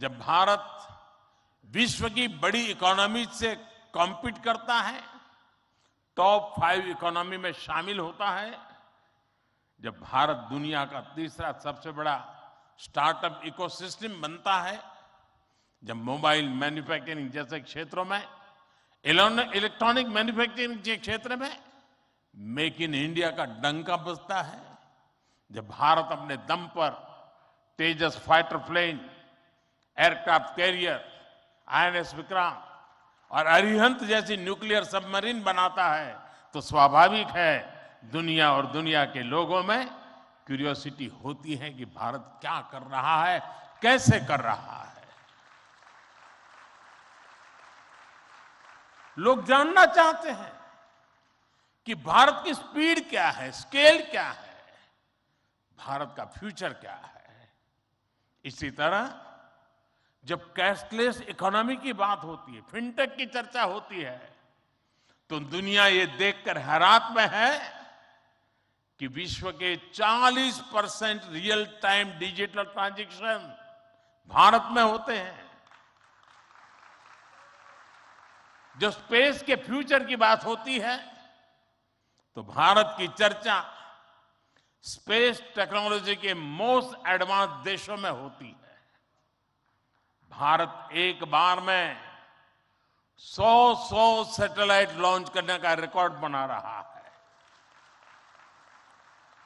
जब भारत विश्व की बड़ी इकोनॉमी से कॉम्पीट करता है, टॉप 5 इकोनॉमी में शामिल होता है, जब भारत दुनिया का तीसरा सबसे बड़ा स्टार्टअप इकोसिस्टम बनता है, जब मोबाइल मैन्युफैक्चरिंग जैसे क्षेत्रों में, इलेक्ट्रॉनिक मैन्युफैक्चरिंग के क्षेत्र में मेक इन इंडिया का डंका बजता है, जब भारत अपने दम पर Tejas fighter plane, aircraft carrier, INS Vikrant और अरिहंत जैसी न्यूक्लियर सबमरीन बनाता है, तो स्वाभाविक है दुनिया और दुनिया के लोगों में क्यूरियोसिटी होती है कि भारत क्या कर रहा है, कैसे कर रहा है। लोग जानना चाहते हैं कि भारत की स्पीड क्या है, स्केल क्या है। भारत का फ्यूचर क्या है। इसी तरह जब कैशलेस इकोनॉमी की बात होती है, फिनटेक की चर्चा होती है, तो दुनिया ये देखकर हैरात में है कि विश्व के 40% real time digital transaction Bharat में होते हैं। जब स्पेस के फ्यूचर की बात होती है तो भारत की चर्चा स्पेस टेक्नोलॉजी के मोस्ट एडवांस देशों में होती है। भारत एक बार में 100 सैटेलाइट लॉन्च करने का रिकॉर्ड बना रहा है।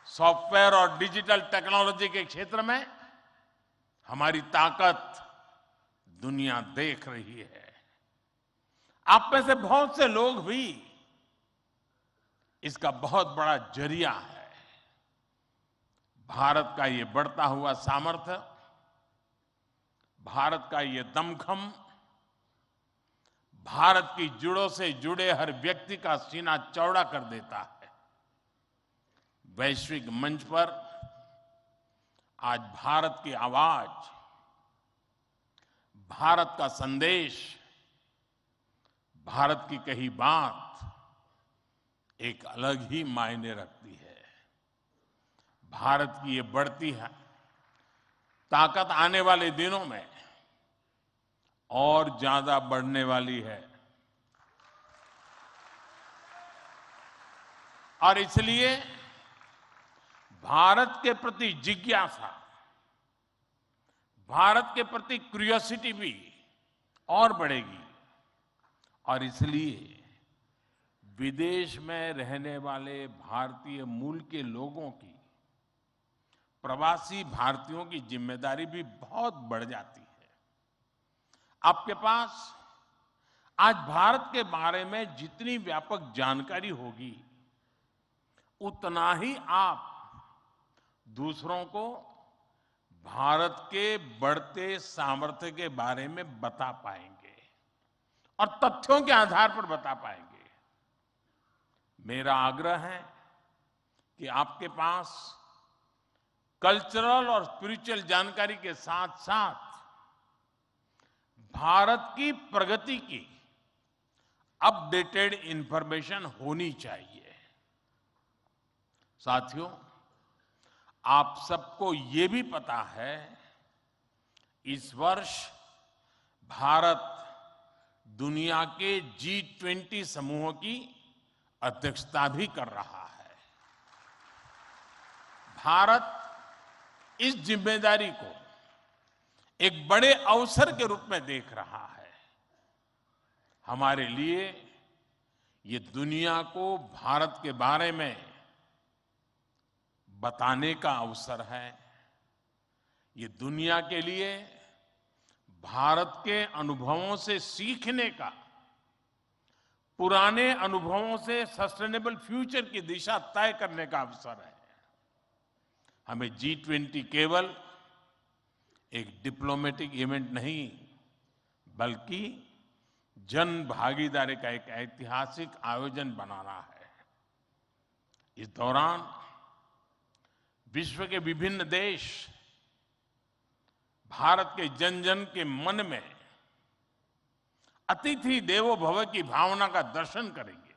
सॉफ्टवेयर और डिजिटल टेक्नोलॉजी के क्षेत्र में हमारी ताकत दुनिया देख रही है। आप में से बहुत से लोग भी इसका बहुत बड़ा जरिया है। भारत का ये बढ़ता हुआ सामर्थ्य, भारत का ये दमखम, भारत की जड़ों से जुड़े हर व्यक्ति का सीना चौड़ा कर देता है। वैश्विक मंच पर आज भारत की आवाज, भारत का संदेश, भारत की कही बात एक अलग ही मायने रखती है। भारत की ये बढ़ती है ताकत आने वाले दिनों में और ज्यादा बढ़ने वाली है। और इसलिए भारत के प्रति जिज्ञासा, भारत के प्रति क्यूरियोसिटी भी और बढ़ेगी। और इसलिए विदेश में रहने वाले भारतीय मूल के लोगों की, प्रवासी भारतीयों की जिम्मेदारी भी बहुत बढ़ जाती है। आपके पास आज भारत के बारे में जितनी व्यापक जानकारी होगी, उतना ही आप दूसरों को भारत के बढ़ते सामर्थ्य के बारे में बता पाएंगे और तथ्यों के आधार पर बता पाएंगे। मेरा आग्रह है कि आपके पास कल्चरल और स्पिरिचुअल जानकारी के साथ साथ भारत की प्रगति की अपडेटेड इंफॉर्मेशन होनी चाहिए। साथियों, आप सबको ये भी पता है, इस वर्ष भारत दुनिया के G20 समूह की अध्यक्षता भी कर रहा है। भारत इस जिम्मेदारी को एक बड़े अवसर के रूप में देख रहा है। हमारे लिए ये दुनिया को भारत के बारे में बताने का अवसर है। ये दुनिया के लिए भारत के अनुभवों से सीखने का, पुराने अनुभवों से सस्टेनेबल फ्यूचर की दिशा तय करने का अवसर है। हमें G20 केवल एक डिप्लोमेटिक इवेंट नहीं, बल्कि जन भागीदारी का एक ऐतिहासिक आयोजन बनाना है। इस दौरान विश्व के विभिन्न देश भारत के जन जन के मन में अतिथि देवो भव की भावना का दर्शन करेंगे।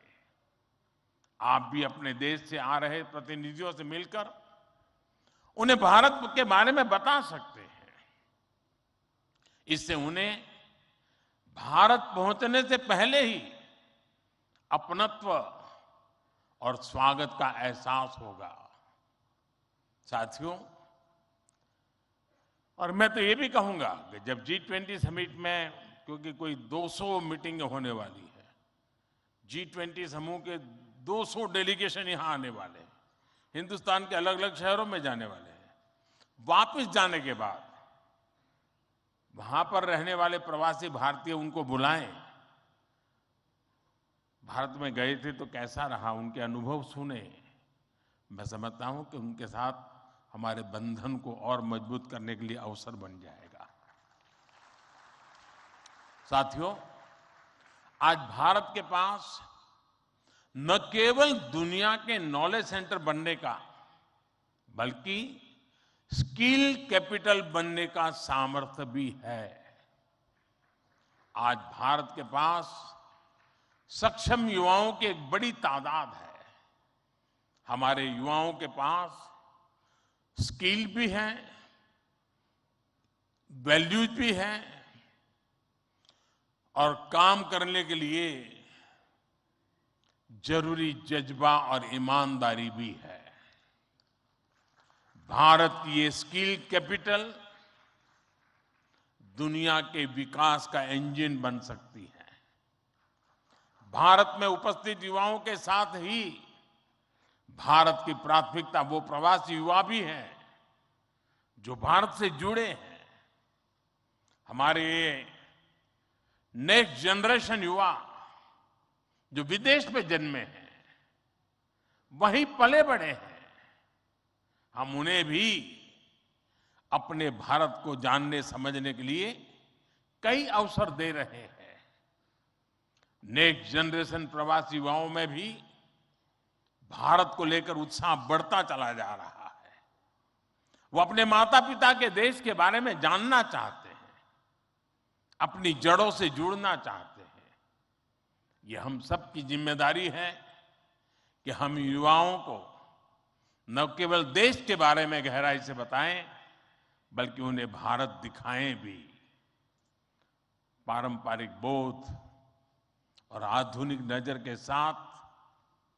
आप भी अपने देश से आ रहे प्रतिनिधियों से मिलकर उन्हें भारत के बारे में बता सकते हैं। इससे उन्हें भारत पहुंचने से पहले ही अपनत्व और स्वागत का एहसास होगा। साथियों, और मैं तो ये भी कहूंगा कि जब G20 समिट में, क्योंकि कोई 200 मीटिंग होने वाली है, G20 समूह के 200 डेलीगेशन यहां आने वाले हैं, हिंदुस्तान के अलग अलग शहरों में जाने वाले हैं। वापस जाने के बाद वहां पर रहने वाले प्रवासी भारतीय उनको बुलाएं, भारत में गए थे तो कैसा रहा, उनके अनुभव सुने। मैं समझता हूं कि उनके साथ हमारे बंधन को और मजबूत करने के लिए अवसर बन जाएगा। साथियों, आज भारत के पास न केवल दुनिया के नॉलेज सेंटर बनने का, बल्कि स्किल कैपिटल बनने का सामर्थ्य भी है। आज भारत के पास सक्षम युवाओं की एक बड़ी तादाद है। हमारे युवाओं के पास स्किल भी है, वैल्यूज भी है और काम करने के लिए जरूरी जज्बा और ईमानदारी भी है। भारत की ये स्किल कैपिटल दुनिया के विकास का इंजन बन सकती है। भारत में उपस्थित युवाओं के साथ ही भारत की प्राथमिकता वो प्रवासी युवा भी हैं जो भारत से जुड़े हैं। हमारे नेक्स्ट जनरेशन युवा जो विदेश में जन्मे हैं, वहीं पले बड़े हैं, हम उन्हें भी अपने भारत को जानने समझने के लिए कई अवसर दे रहे हैं। नेक्स्ट जनरेशन प्रवासी युवाओं में भी भारत को लेकर उत्साह बढ़ता चला जा रहा है। वो अपने माता पिता के देश के बारे में जानना चाहते हैं, अपनी जड़ों से जुड़ना चाहते हैं। ये हम सब की जिम्मेदारी है कि हम युवाओं को न केवल देश के बारे में गहराई से बताएं, बल्कि उन्हें भारत दिखाएं भी। पारंपरिक बोध और आधुनिक नजर के साथ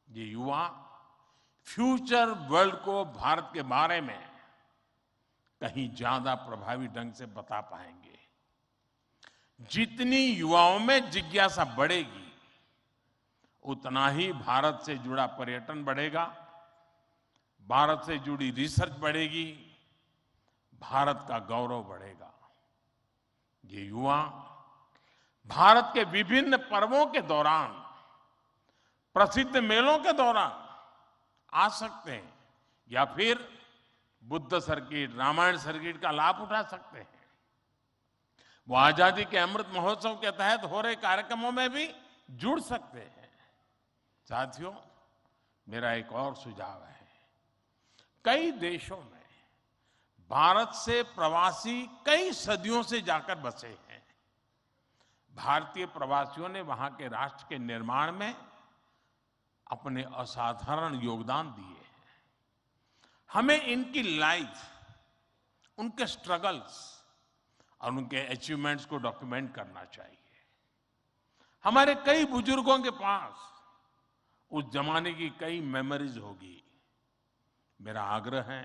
ये युवा फ्यूचर वर्ल्ड को भारत के बारे में कहीं ज्यादा प्रभावी ढंग से बता पाएंगे। जितनी युवाओं में जिज्ञासा बढ़ेगी, उतना ही भारत से जुड़ा पर्यटन बढ़ेगा, भारत से जुड़ी रिसर्च बढ़ेगी, भारत का गौरव बढ़ेगा। ये युवा भारत के विभिन्न पर्वों के दौरान, प्रसिद्ध मेलों के दौरान आ सकते हैं या फिर बुद्ध सर्किट, रामायण सर्किट का लाभ उठा सकते हैं। वो आजादी के अमृत महोत्सव के तहत हो रहे कार्यक्रमों में भी जुड़ सकते हैं। साथियों, मेरा एक और सुझाव है। कई देशों में भारत से प्रवासी कई सदियों से जाकर बसे हैं। भारतीय प्रवासियों ने वहां के राष्ट्र के निर्माण में अपने असाधारण योगदान दिए हैं। हमें इनकी लाइफ, उनके स्ट्रगल्स और उनके अचीवमेंट्स को डॉक्यूमेंट करना चाहिए। हमारे कई बुजुर्गों के पास उस जमाने की कई मेमोरीज होगी। मेरा आग्रह है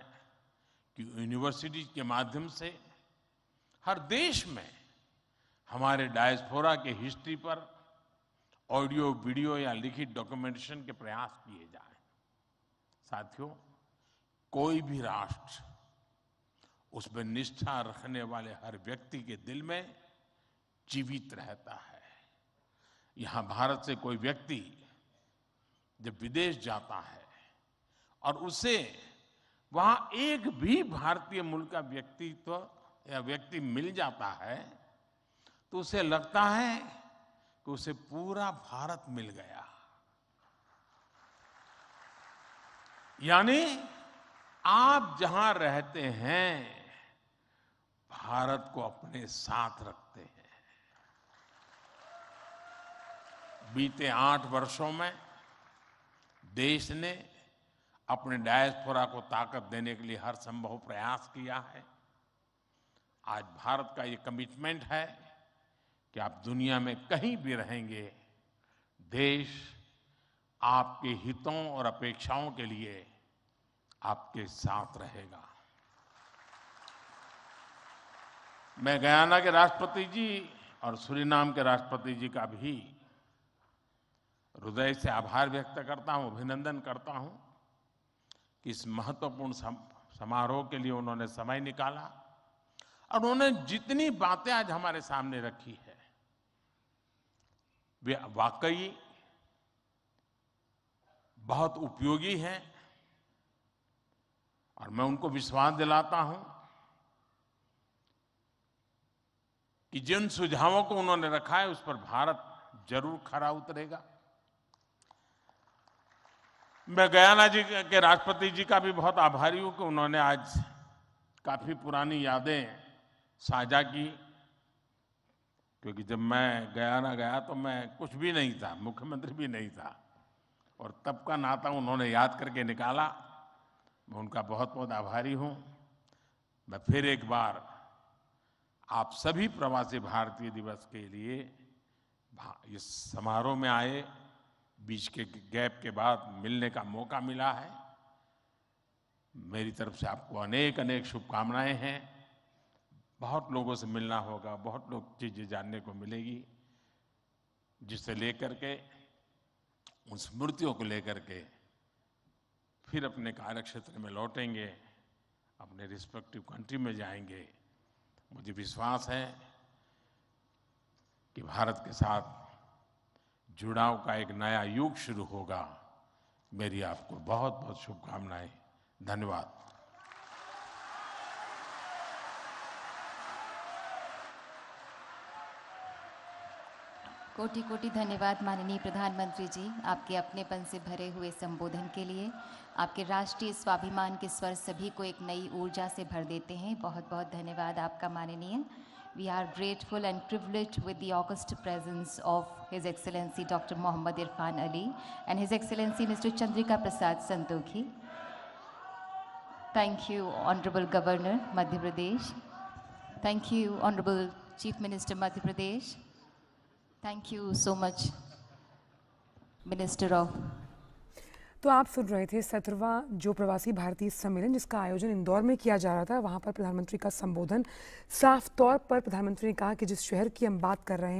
कि यूनिवर्सिटी के माध्यम से हर देश में हमारे डायस्पोरा के हिस्ट्री पर ऑडियो, वीडियो या लिखित डॉक्यूमेंटेशन के प्रयास किए जाएं। साथियों, कोई भी राष्ट्र उसमें निष्ठा रखने वाले हर व्यक्ति के दिल में जीवित रहता है। यहां भारत से कोई व्यक्ति जब विदेश जाता है और उसे वहां एक भी भारतीय मूल का व्यक्तित्व या व्यक्ति मिल जाता है, तो उसे लगता है कि उसे पूरा भारत मिल गया। यानी आप जहां रहते हैं, भारत को अपने साथ रखते हैं। बीते 8 वर्षों में देश ने अपने डायस्पोरा को ताकत देने के लिए हर संभव प्रयास किया है। आज भारत का ये कमिटमेंट है कि आप दुनिया में कहीं भी रहेंगे, देश आपके हितों और अपेक्षाओं के लिए आपके साथ रहेगा। मैं गयाना के राष्ट्रपति जी और सूरीनाम के राष्ट्रपति जी का भी हृदय से आभार व्यक्त करता हूं, अभिनंदन करता हूं कि इस महत्वपूर्ण समारोह के लिए उन्होंने समय निकाला और उन्होंने जितनी बातें आज हमारे सामने रखी है, वे वाकई बहुत उपयोगी हैं। और मैं उनको विश्वास दिलाता हूं कि जिन सुझावों को उन्होंने रखा है, उस पर भारत जरूर खरा उतरेगा। मैं गयाना जी के राष्ट्रपति जी का भी बहुत आभारी हूं कि उन्होंने आज काफ़ी पुरानी यादें साझा की, क्योंकि जब मैं गयाना गया तो मैं कुछ भी नहीं था, मुख्यमंत्री भी नहीं था, और तब का नाता उन्होंने याद करके निकाला। मैं उनका बहुत बहुत आभारी हूँ। मैं फिर एक बार आप सभी प्रवासी भारतीय दिवस के लिए इस समारोह में आए, बीच के गैप के बाद मिलने का मौका मिला है। मेरी तरफ से आपको अनेक अनेक शुभकामनाएं हैं। बहुत लोगों से मिलना होगा, बहुत लोग चीज़ें जानने को मिलेगी, जिसे लेकर के, उन स्मृतियों को लेकर के फिर अपने कार्यक्षेत्र में लौटेंगे, अपने रिस्पेक्टिव कंट्री में जाएंगे। मुझे विश्वास है कि भारत के साथ जुड़ाव का एक नया युग शुरू होगा। मेरी आपको बहुत बहुत शुभकामनाएं। धन्यवाद। कोटि कोटि धन्यवाद माननीय प्रधानमंत्री जी, आपके अपनेपन से भरे हुए संबोधन के लिए। आपके राष्ट्रीय स्वाभिमान के स्वर सभी को एक नई ऊर्जा से भर देते हैं। बहुत बहुत धन्यवाद आपका माननीय। We are grateful and privileged with the august presence of His Excellency Dr. Mohammad Irfan Ali and His Excellency Mr. Chandrika Prasad Santokhi. Thank you, Honorable Governor, Madhya Pradesh. Thank you, Honorable Chief Minister, Madhya Pradesh. Thank you so much, Minister of... तो आप सुन रहे थे 17वां जो प्रवासी भारतीय सम्मेलन, जिसका आयोजन इंदौर में किया जा रहा था, वहां पर प्रधानमंत्री का संबोधन। साफ तौर पर प्रधानमंत्री ने कहा कि जिस शहर की हम बात कर रहे हैं